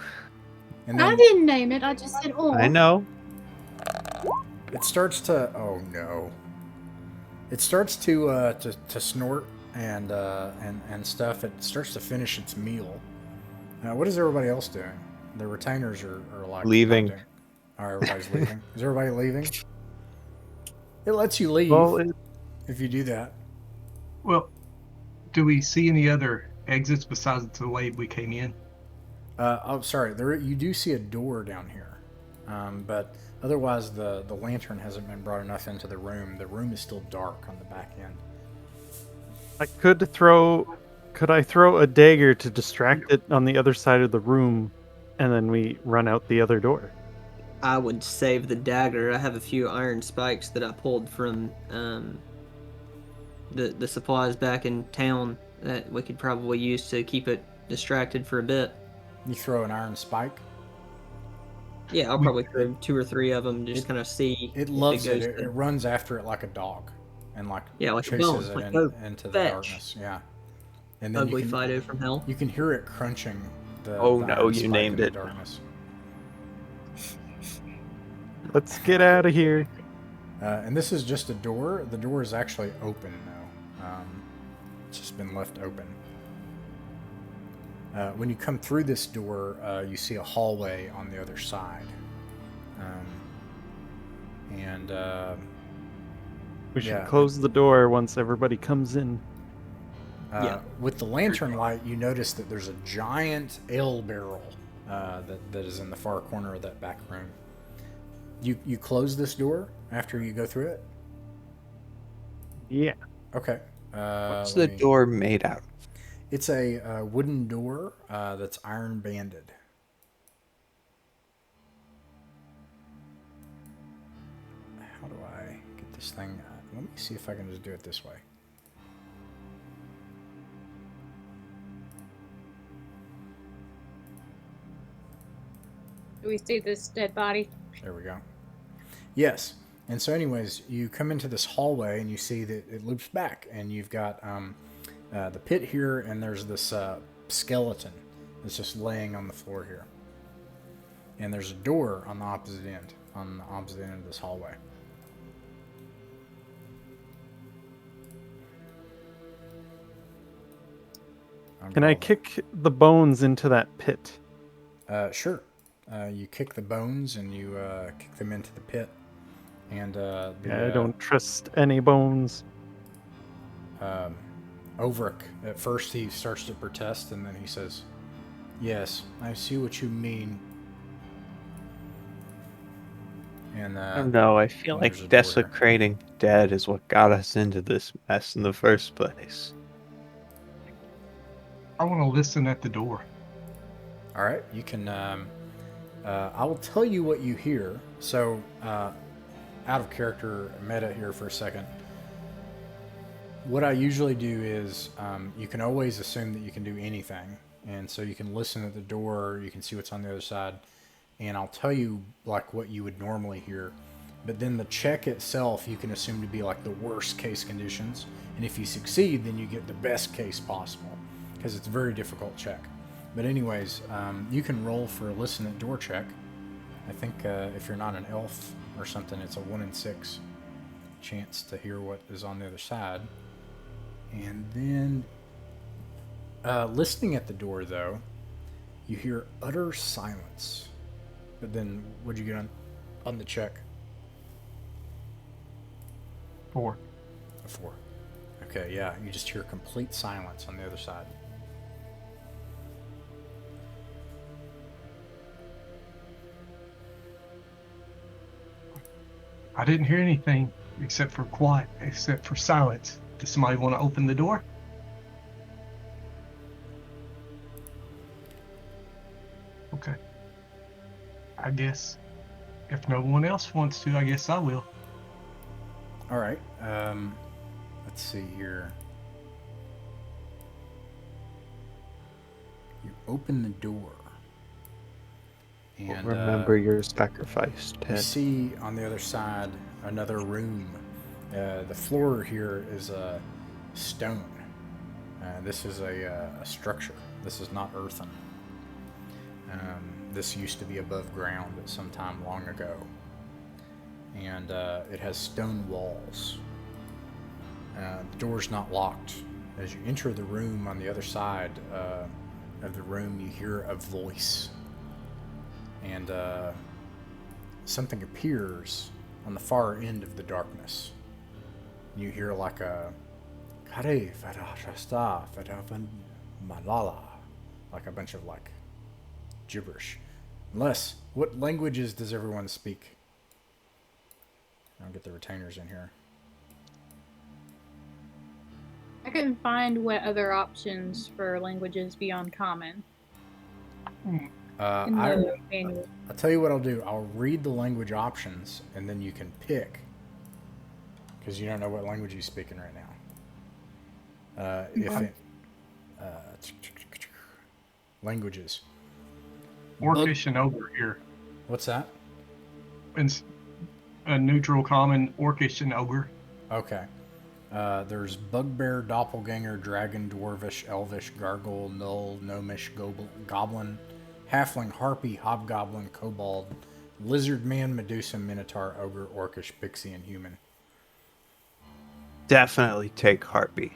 And I then didn't name it. I just said, "Oh." I know. it starts to, oh no, it starts to snort and stuff. It starts to finish its meal. What is everybody else doing? The retainers are like Leaving. not doing- Oh, everybody's leaving. Is everybody leaving? It lets you leave Well, if you do that. Well, do we see any other exits besides the way we came in? Oh, sorry. You do see a door down here, but otherwise the lantern hasn't been brought enough into the room. The room is still dark on the back end. Could I throw a dagger to distract it on the other side of the room, and then we run out the other door? I would save the dagger. I have a few iron spikes that I pulled from the supplies back in town that we could probably use to keep it distracted for a bit. You throw an iron spike. Yeah, I'll probably throw 2 or 3 of them, just kind of see. It if loves it. goes It runs after it like a dog, and like Yeah, like a chases bone, it like, "Go into the fetch." darkness. Yeah, and then Ugly you can, Fido from hell. you can hear it crunching. Oh, the no, iron you spike named in it. the darkness. Let's get out of here. And this is just a door. The door is actually open now. It's just been left open. When you come through this door, you see a hallway on the other side. We should Yeah. close the door once everybody comes in. Yeah. With the lantern light, you notice that there's a giant ale barrel that is in the far corner of that back room. You close this door after you go through it? Yeah. Okay. What's the door made out of? It's a wooden door that's iron banded. How do I get this thing? Let me see if I can just do it this way. Do we see this dead body? There we go. Yes. And so anyways, you come into this hallway and you see that it loops back, and you've got the pit here, and there's this skeleton that's just laying on the floor here. And there's a door on the opposite end of this hallway. Can I kick the bones into that pit? Sure. You kick the bones and you kick them into the pit. And I don't trust any bones. Overick, at first he starts to protest, and then he says, "Yes, I see what you mean." And Oh no, I feel there's a door like here. desecrating dead is what got us into this mess in the first place. I want to listen at the door. All right, you can. I will tell you what you hear. So, out of character meta here for a second. What I usually do is, you can always assume that you can do anything, and so you can listen at the door. You can see what's on the other side, and I'll tell you like what you would normally hear. But then the check itself, you can assume to be like the worst case conditions, and if you succeed, then you get the best case possible, because it's a very difficult check. But anyways, you can roll for a listen at door check. I think if you're not an elf or something, it's a 1 in 6 chance to hear what is on the other side. And then, listening at the door, though, you hear utter silence. But then, what'd you get on the check? 4. A 4. Okay, yeah, you just hear complete silence on the other side. I didn't hear anything except for quiet, except for silence. Does somebody want to open the door? Okay. I guess if no one else wants to, I guess I will. All right. Let's see here. You open the door. And Remember your sacrifice, you Ted. see on the other side another room. The floor here is stone. This is a structure. This is not earthen. This used to be above ground at some time long ago. And it has stone walls. The door's not locked. As you enter the room, on the other side of the room, you hear a voice. And something appears on the far end of the darkness. You hear like a like a bunch of like gibberish. Unless, what languages does everyone speak? I'll get the retainers in here. I couldn't find what other options for languages beyond common in the manual. I'll tell you what I'll do. I'll read the language options, and then you can pick. Because you don't know what language he's speaking right now. Languages. Orcish and ogre here. What's that? It's a neutral, common, orcish and ogre. Okay. There's bugbear, doppelganger, dragon, dwarvish, elvish, gargoyle, gnoll, gnomish, goblin, halfling, harpy, hobgoblin, kobold, lizard man, medusa, minotaur, ogre, orcish, pixie, and human. Definitely take Harpy.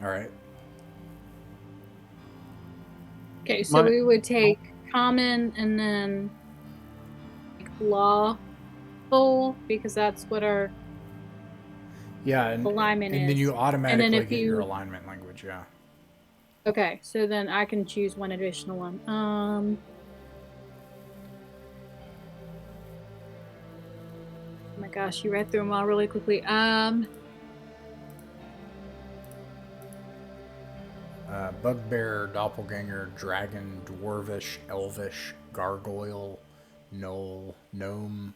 All right. Okay, so we would take common and then like lawful because that's what our Yeah, and alignment then is. you automatically And then if get your you- alignment language. Yeah. Okay, so then I can choose one additional one. Oh my gosh, you read through them all really quickly. Bugbear, doppelganger, dragon, dwarvish, elvish, gargoyle, gnoll, gnome,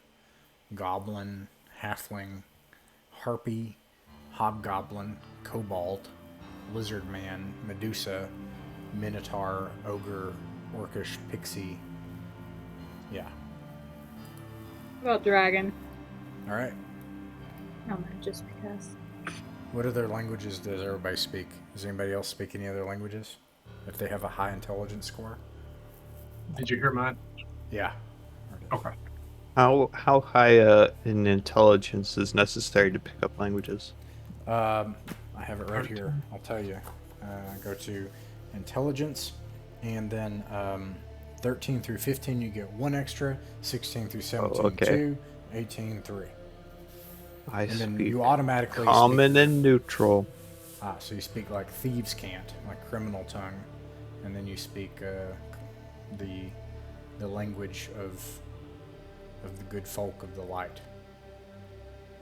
goblin, halfling, harpy, hobgoblin, kobold, lizard man, medusa, minotaur, ogre, orcish, pixie. Yeah. What about dragon? All right. No, no, just because. What other languages does everybody speak? Does anybody else speak any other languages? If they have a high intelligence score? Did you hear mine? Yeah. Okay. How high in intelligence is necessary to pick up languages? I have it right here. I'll tell you. Go to intelligence, and then 13 through 15 you get 1 extra, 16 through 17 okay. 2, 18 3. I And then speak you automatically common and neutral. so you speak like thieves can't, like criminal tongue, and then you speak the language of the good folk of the light.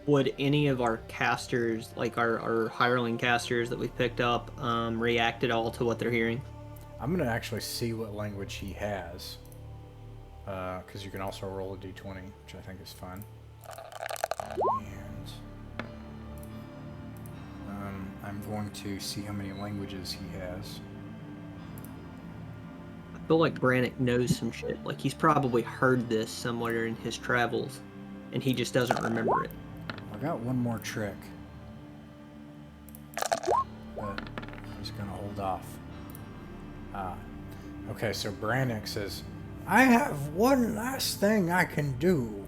Would any of our casters, like our hireling casters that we've picked up, react at all to what they're hearing? I'm gonna actually see what language he has, because you can also roll a d20, which I think is fun. And I'm going to see how many languages he has. I feel like Brannick knows some shit. Like he's probably heard this somewhere in his travels, and he just doesn't remember it. I got one more trick, but I'm just gonna hold off. Okay, so Brannick says, "I have one last thing I can do.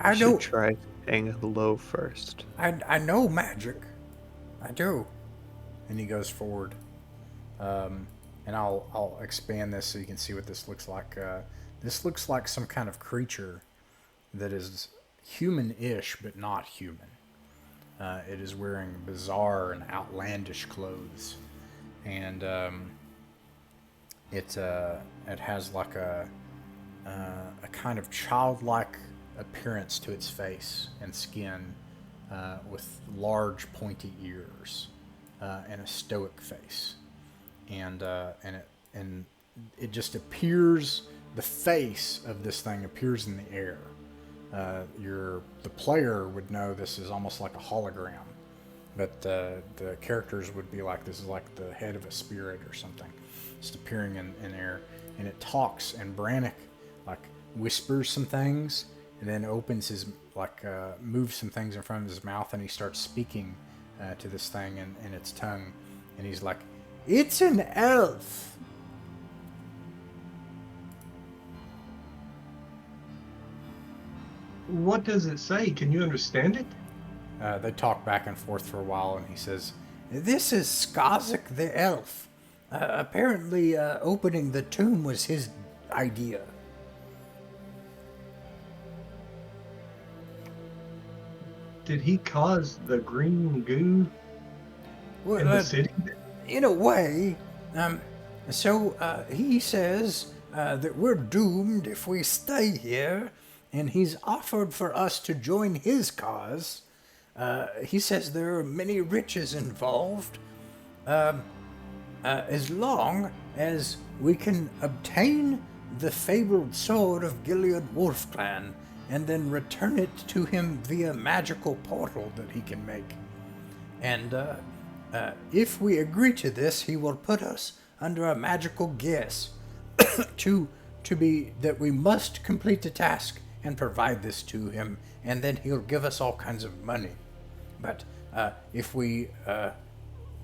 You should try staying low first. I know magic. I do. And he goes forward. And I'll expand this so you can see what this looks like. This looks like some kind of creature that is human-ish, but not human. It is wearing bizarre and outlandish clothes. And it has like a kind of childlike appearance to its face and skin, with large pointy ears, and a stoic face, and it just appears. The face of this thing appears in the air. The player would know this is almost like a hologram, but the characters would be like, this is like the head of a spirit or something, just appearing in air, and it talks, and Brannick like whispers some things, and then opens his moves some things in front of his mouth, and he starts speaking to this thing in its tongue, and he's like, "It's an elf." What does it say? Can you understand it? They talk back and forth for a while, and he says, "This is Skazik the elf. Apparently, opening the tomb was his idea." Did he cause the green goo in the city? In a way. So he says that we're doomed if we stay here, and he's offered for us to join his cause. He says there are many riches involved, as long as we can obtain the fabled sword of Gilliard Wolfclan and then return it to him via magical portal that he can make. And if we agree to this, he will put us under a magical guess to be that we must complete the task and provide this to him, and then he'll give us all kinds of money. But if we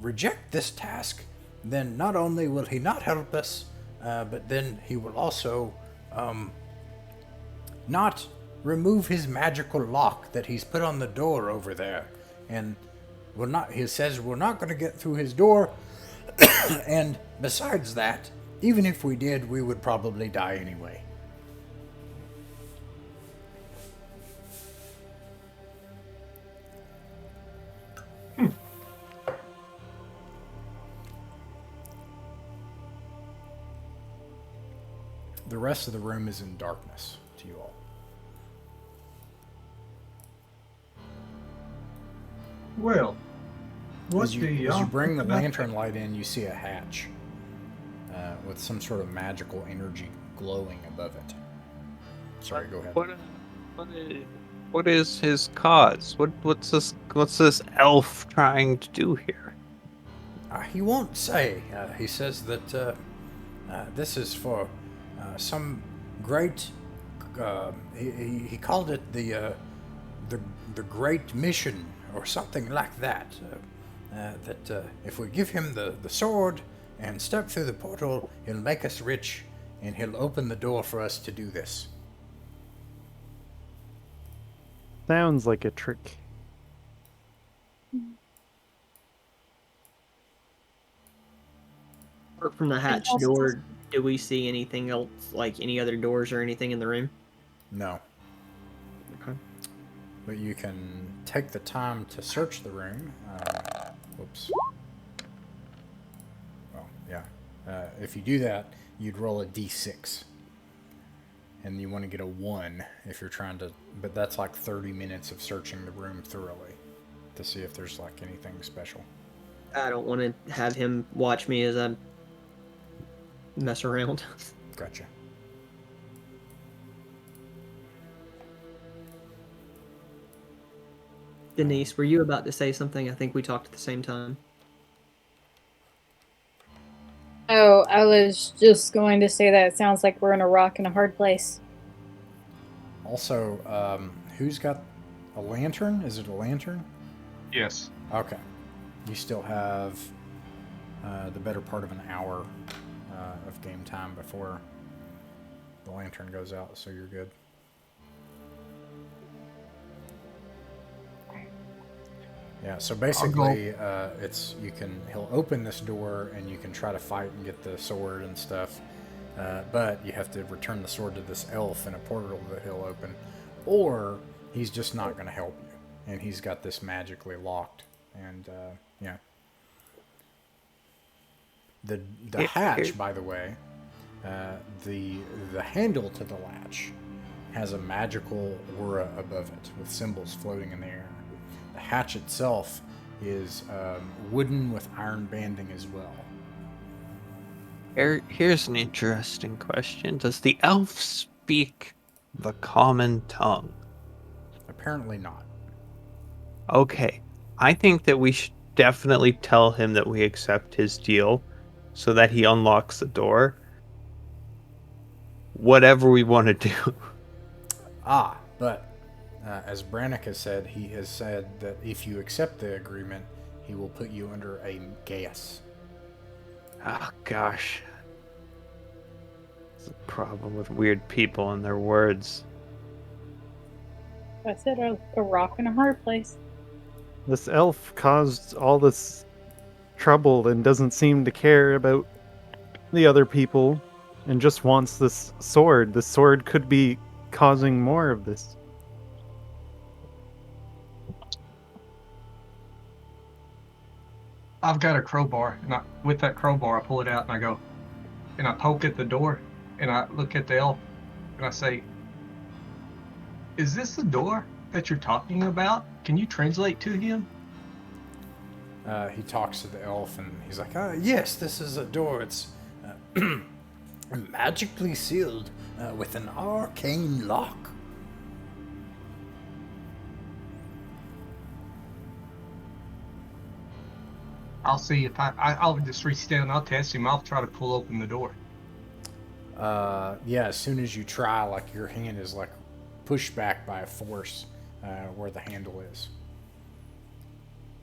reject this task, then not only will he not help us, but then he will also not remove his magical lock that he's put on the door over there. And he says we're not going to get through his door, and besides that, even if we did, we would probably die anyway. The rest of the room is in darkness to you all. Well, what As you bring the lantern light in, you see a hatch with some sort of magical energy glowing above it. Sorry, go ahead. What is his cause? What's this elf trying to do here? He won't say. He says that this is for some great. He called it the Great Mission or something like that. That if we give him the sword and step through the portal, he'll make us rich, and he'll open the door for us to do this. Sounds like a trick. Apart from the hatch door, do we see anything else, like any other doors or anything in the room? No. Okay. But you can take the time to search the room. Whoops. Oh, yeah. If you do that, you'd roll a d6. And you want to get a 1 if you're trying to... But that's like 30 minutes of searching the room thoroughly to see if there's like anything special. I don't want to have him watch me as I mess around. Gotcha. Denise, were you about to say something? I think we talked at the same time. Oh, I was just going to say that it sounds like we're in a rock and a hard place. Also, who's got a lantern? Is it a lantern? Yes. Okay. You still have the better part of an hour of game time before the lantern goes out, so you're good. Yeah, so basically, he'll open this door and you can try to fight and get the sword and stuff, but you have to return the sword to this elf in a portal that he'll open, or he's just not going to help you, and he's got this magically locked, and yeah. The hatch, by the way, the handle to the latch has a magical aura above it with symbols floating in the air. The hatch itself is wooden with iron banding as well. Here's an interesting question. Does the elf speak the common tongue? Apparently not. Okay. I think that we should definitely tell him that we accept his deal so that he unlocks the door. Whatever we want to do. But as Brannick has said, he has said that if you accept the agreement, he will put you under a gas. Oh, gosh. It's a problem with weird people and their words. I said a rock and a hard place. This elf caused all this trouble and doesn't seem to care about the other people and just wants this sword. The sword could be causing more of this. I've got a crowbar, and with that crowbar, I pull it out and I go, and I poke at the door, and I look at the elf, and I say, "Is this the door that you're talking about? Can you translate to him?" He talks to the elf, and he's like, yes, this is a door. It's magically sealed with an arcane lock. I'll see if I'll just reach down, I'll test him, I'll try to pull open the door. Yeah, as soon as you try, like, your hand is like pushed back by a force where the handle is.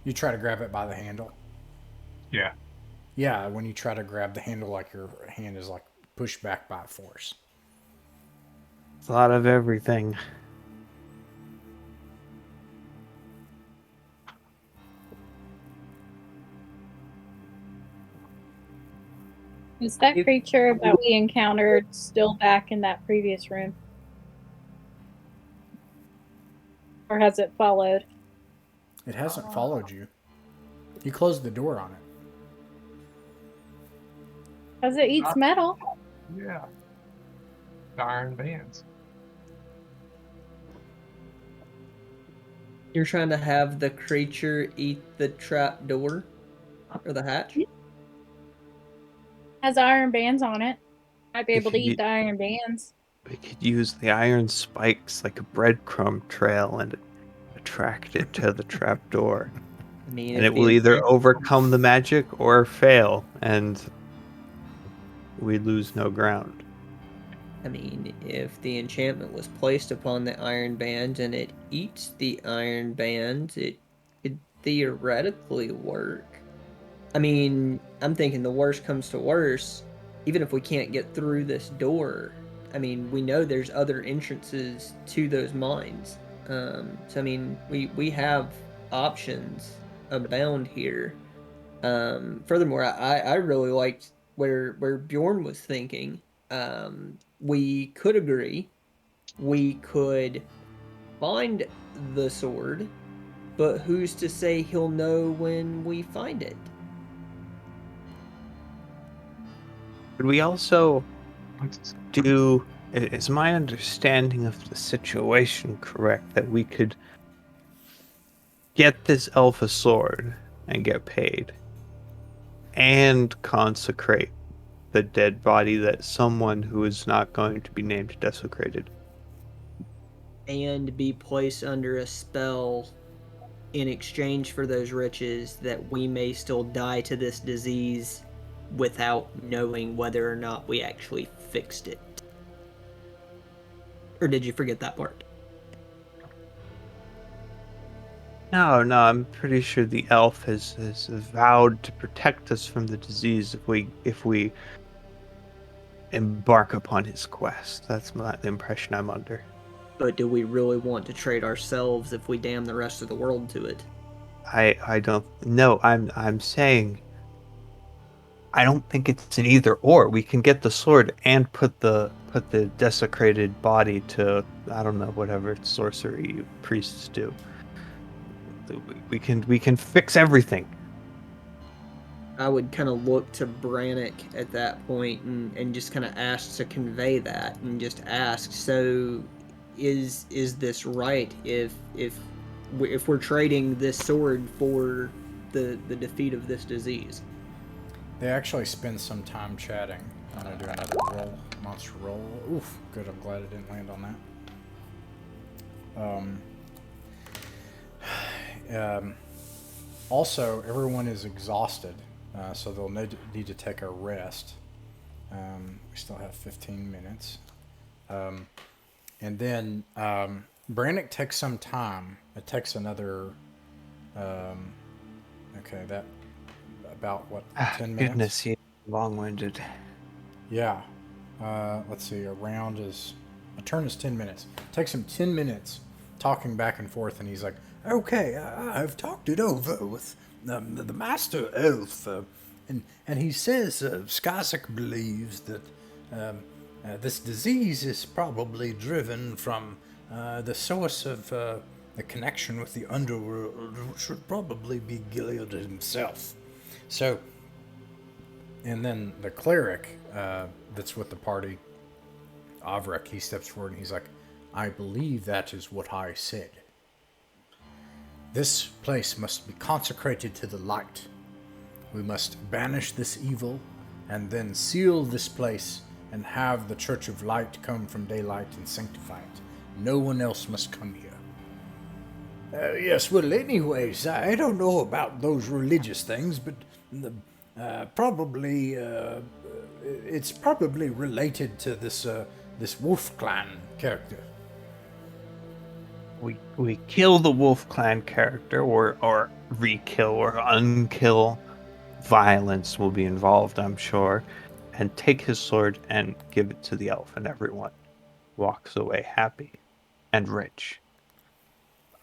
You try to grab it by the handle. Yeah. Yeah, when you try to grab the handle, like, your hand is like pushed back by a force. It's a lot of everything. Is that creature that we encountered still back in that previous room? Or has it followed? It hasn't followed you. You closed the door on it. Because it eats metal. Yeah. The iron bands. You're trying to have the creature eat the trap door? Or the hatch? Has iron bands on it. Might be able to If you- eat the iron bands. We could use the iron spikes like a breadcrumb trail and attract it to the trapdoor. I mean, And if it the will either enchant- overcome the magic or fail, and we lose no ground. I mean, if the enchantment was placed upon the iron band and it eats the iron band, it could theoretically work. I mean, I'm thinking the worst comes to worst, even if we can't get through this door, I mean, we know there's other entrances to those mines. So, I mean, we have options abound here. Furthermore, I really liked where Bjorn was thinking. We could agree. We could find the sword, but who's to say he'll know when we find it? Could we also do, is my understanding of the situation correct, that we could get this elf a sword and get paid and consecrate the dead body that someone who is not going to be named desecrated? And be placed under a spell in exchange for those riches that we may still die to this disease without knowing whether or not we actually fixed it. Or did you forget that part? No, I'm pretty sure the elf has vowed to protect us from the disease if we embark upon his quest. That's the impression I'm under. But do we really want to trade ourselves if we damn the rest of the world to it? I don't. No, I'm saying I don't think it's an either or. We can get the sword and put the desecrated body to, I don't know, whatever sorcery priests do. We can fix everything. I would kind of look to Brannick at that point and just kind of ask to convey that and just ask, so is this right if we're trading this sword for the defeat of this disease? They actually spend some time chatting. I'm gonna do another roll, monster roll. Oof, good. I'm glad it didn't land on that. Also, everyone is exhausted, so they'll need to take a rest. We still have 15 minutes. And then Brannick takes some time. It takes another. Okay, that about what 10 minutes. Goodness, he's long-winded. Yeah. Let's see. A turn is 10 minutes. Takes him 10 minutes talking back and forth, and he's like, "Okay, I've talked it over with the master elf, and he says Skazak believes that this disease is probably driven from the source of the connection with the underworld, which would probably be Gilliard himself. So." And then the cleric that's with the party, Avrek, he steps forward and he's like, "I believe that is what I said. This place must be consecrated to the light. We must banish this evil and then seal this place and have the Church of Light come from daylight and sanctify it. No one else must come here." Yes, well, anyways, I don't know about those religious things, but it's probably related to this Wolfclan character. We kill the Wolfclan character, or re-kill or unkill. Violence will be involved, I'm sure, and take his sword and give it to the elf, and everyone walks away happy and rich.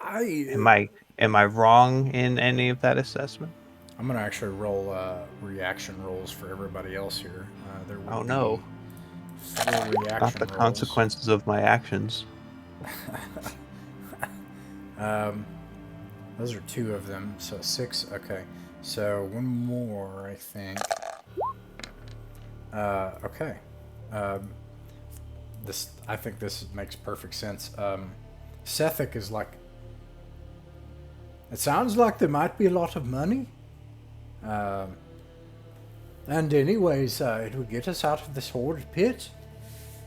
Am I wrong in any of that assessment? I'm gonna actually roll reaction rolls for everybody else here. There will Oh no, be 4 reaction not the rolls. consequences of my actions. Those are 2 of them, so 6. Okay, so 1 more, I think. Okay. I think this makes perfect sense. Sethic is like, it sounds like there might be a lot of money. And anyways, it would get us out of this horrid pit.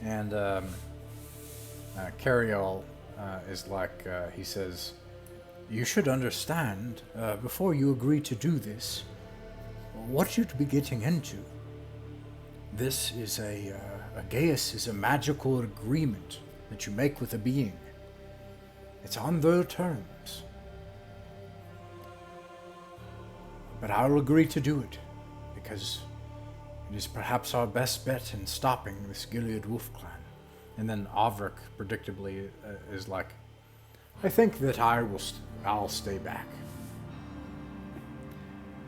And Cariol is like, he says, "You should understand, before you agree to do this, what you'd be getting into. This is a Gaius is a magical agreement that you make with a being. It's on their terms. But I'll agree to do it, because it is perhaps our best bet in stopping this Gilliard Wolfclan." And then Avrek, predictably, is like, "I think that I'll stay back.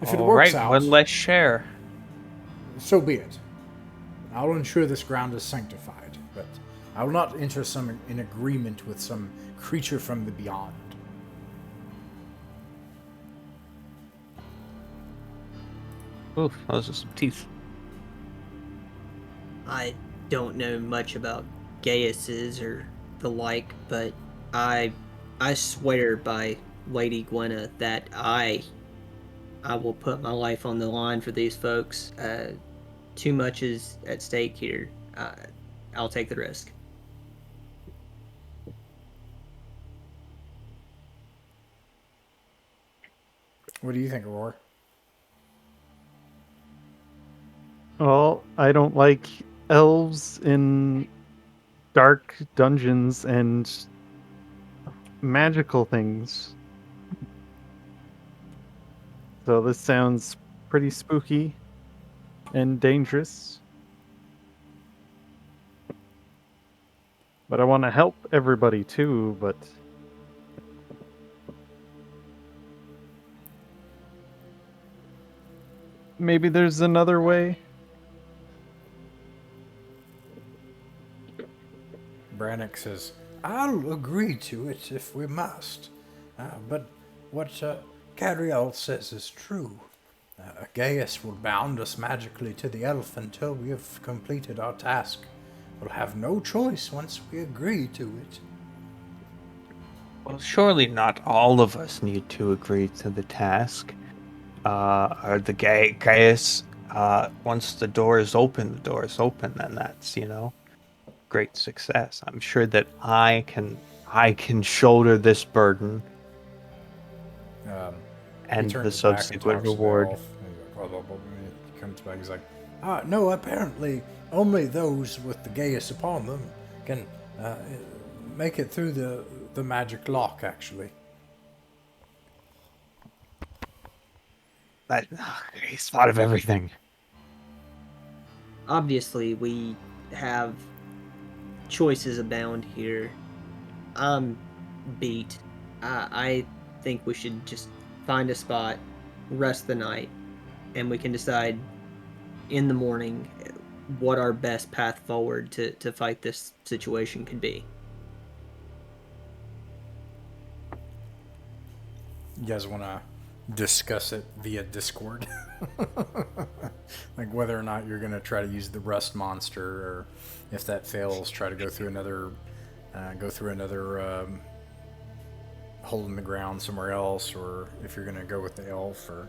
If it works out, one less share. so be it. I'll ensure this ground is sanctified, but I will not enter in agreement with some creature from the beyond." Oof, those are some teeth. I don't know much about Gaiuses or the like, but I swear by Lady Gwenna that I will put my life on the line for these folks. Too much is at stake here. I'll take the risk. What do you think, Aurora? Well, I don't like elves in dark dungeons and magical things. So this sounds pretty spooky and dangerous. But I want to help everybody too, but maybe there's another way. Brannock says, I'll agree to it if we must. But what Cariel says is true. Gaius will bound us magically to the elf until we have completed our task. We'll have no choice once we agree to it. Well, surely not all of us need to agree to the task. Or the Gaius, once the door is open, then that's, great success. I'm sure that I can shoulder this burden He and the turns back and subsequent talks to the reward. elf. He's like, blah, blah, blah. And he comes back. He's like, no, apparently only those with the Gaius upon them can make it through the magic lock, actually. He's thought of everything. Obviously, we have choices abound here. I'm beat. I think we should just find a spot, rest the night, and we can decide in the morning what our best path forward to fight this situation could be. You guys want to discuss it via Discord? Like whether or not you're going to try to use the rust monster, or if that fails, try to go through another hole in the ground somewhere else, or if you're going to go with the elf or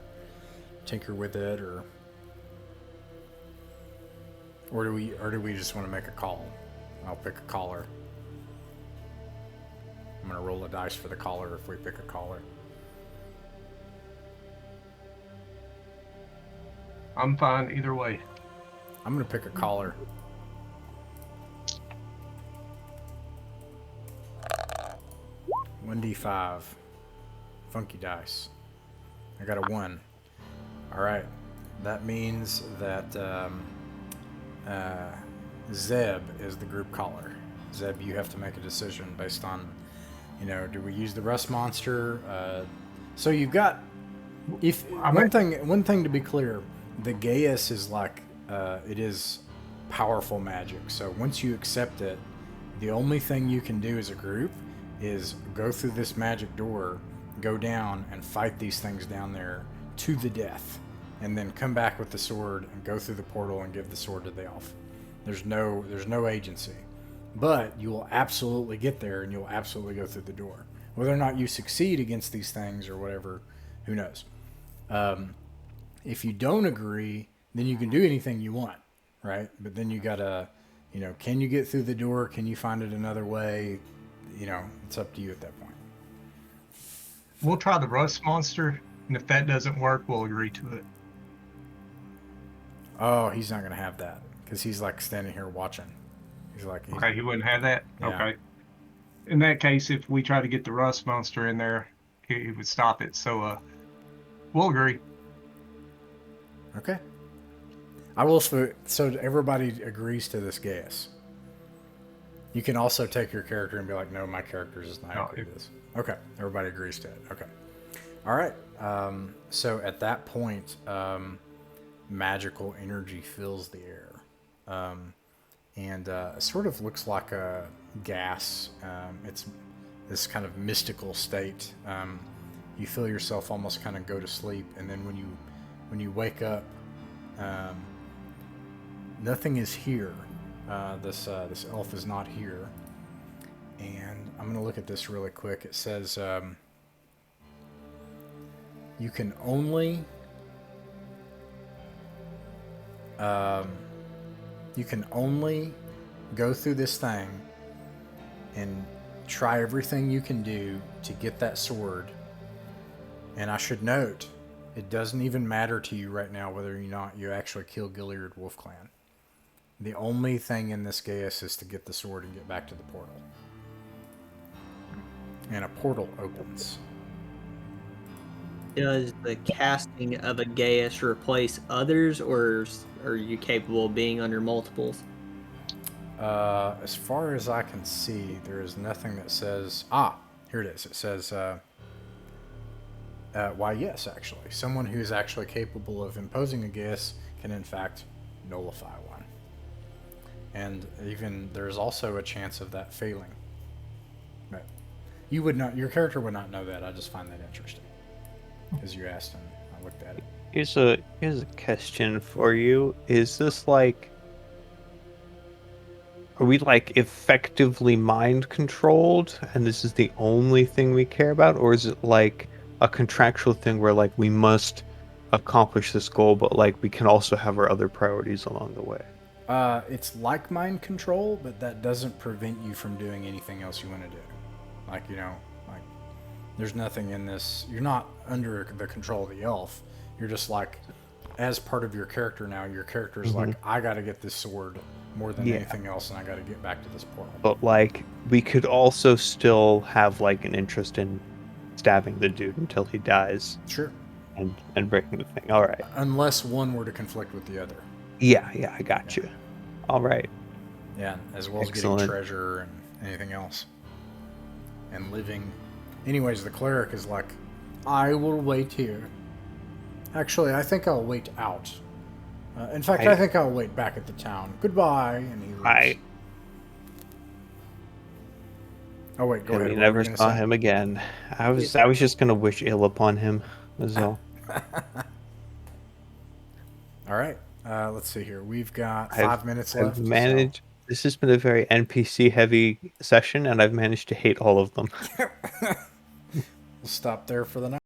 tinker with it, or do we just want to make a call? I'll pick a caller. I'm going to roll a dice for the caller if we pick a caller. I'm fine either way. I'm going to pick a caller. $1d5. Funky dice. I got a 1. Alright. That means that Zeb is the group caller. Zeb, you have to make a decision based on, do we use the rust monster? So you've got... One thing to be clear, the Gaius is like, it is powerful magic. So once you accept it, the only thing you can do as a group is go through this magic door, go down and fight these things down there to the death, and then come back with the sword and go through the portal and give the sword to the elf. There's no agency. But you will absolutely get there and you'll absolutely go through the door. Whether or not you succeed against these things or whatever, who knows? If you don't agree, then you can do anything you want, right? But then you gotta, can you get through the door? Can you find it another way? It's up to you at that point. We'll try the rust monster, and if that doesn't work, we'll agree to it. Oh, he's not gonna have that because he's like standing here watching. He's like, okay, he wouldn't have that. Yeah. Okay. In that case, if we try to get the rust monster in there, he would stop it. So, we'll agree. Okay. I will. So everybody agrees to this Gaius. You can also take your character and be like, no, my character does not agree to this. Okay. Everybody agrees to it. Okay. All right. So at that point, magical energy fills the air. And it sort of looks like a gas. It's this kind of mystical state. You feel yourself almost kind of go to sleep, and then when you wake up, nothing is here. This elf is not here. And I'm going to look at this really quick. It says you can only go through this thing and try everything you can do to get that sword. And I should note, it doesn't even matter to you right now whether or not you actually kill Gilliard Wolfclan. The only thing in this Gaius is to get the sword and get back to the portal. And a portal opens. Does the casting of a Gaius replace others, or are you capable of being under multiples? As far as I can see, there is nothing that says... here it is. It says... Why, yes, actually. Someone who's actually capable of imposing a guess can, in fact, nullify one. And even there's also a chance of that failing. But you would not, your character would not know that. I just find that interesting. Because you asked and I looked at it. Here's a question for you. Is this like, are we like effectively mind controlled and this is the only thing we care about? Or is it like a contractual thing where like we must accomplish this goal, but like we can also have our other priorities along the way? It's like mind control, but that doesn't prevent you from doing anything else you want to do. Like, like there's nothing in this. You're not under the control of the elf. You're just like, as part of your character now, your character is like, I got to get this sword more than anything else, and I got to get back to this portal. But like, we could also still have like an interest in stabbing the dude until he dies. Sure. And breaking the thing. All right. Unless one were to conflict with the other. Yeah, I got you. All right. Yeah, as well as getting treasure and anything else. And living. Anyways, the cleric is like, I will wait here. Actually, I think I'll wait out. In fact, I think I'll wait back at the town. Goodbye. And he leaves. Oh wait, go ahead. We never saw him again. I was just gonna wish ill upon him. That's all. All right. Let's see here. We've got 5 minutes left. This has been a very NPC heavy session, and I've managed to hate all of them. We'll stop there for the night.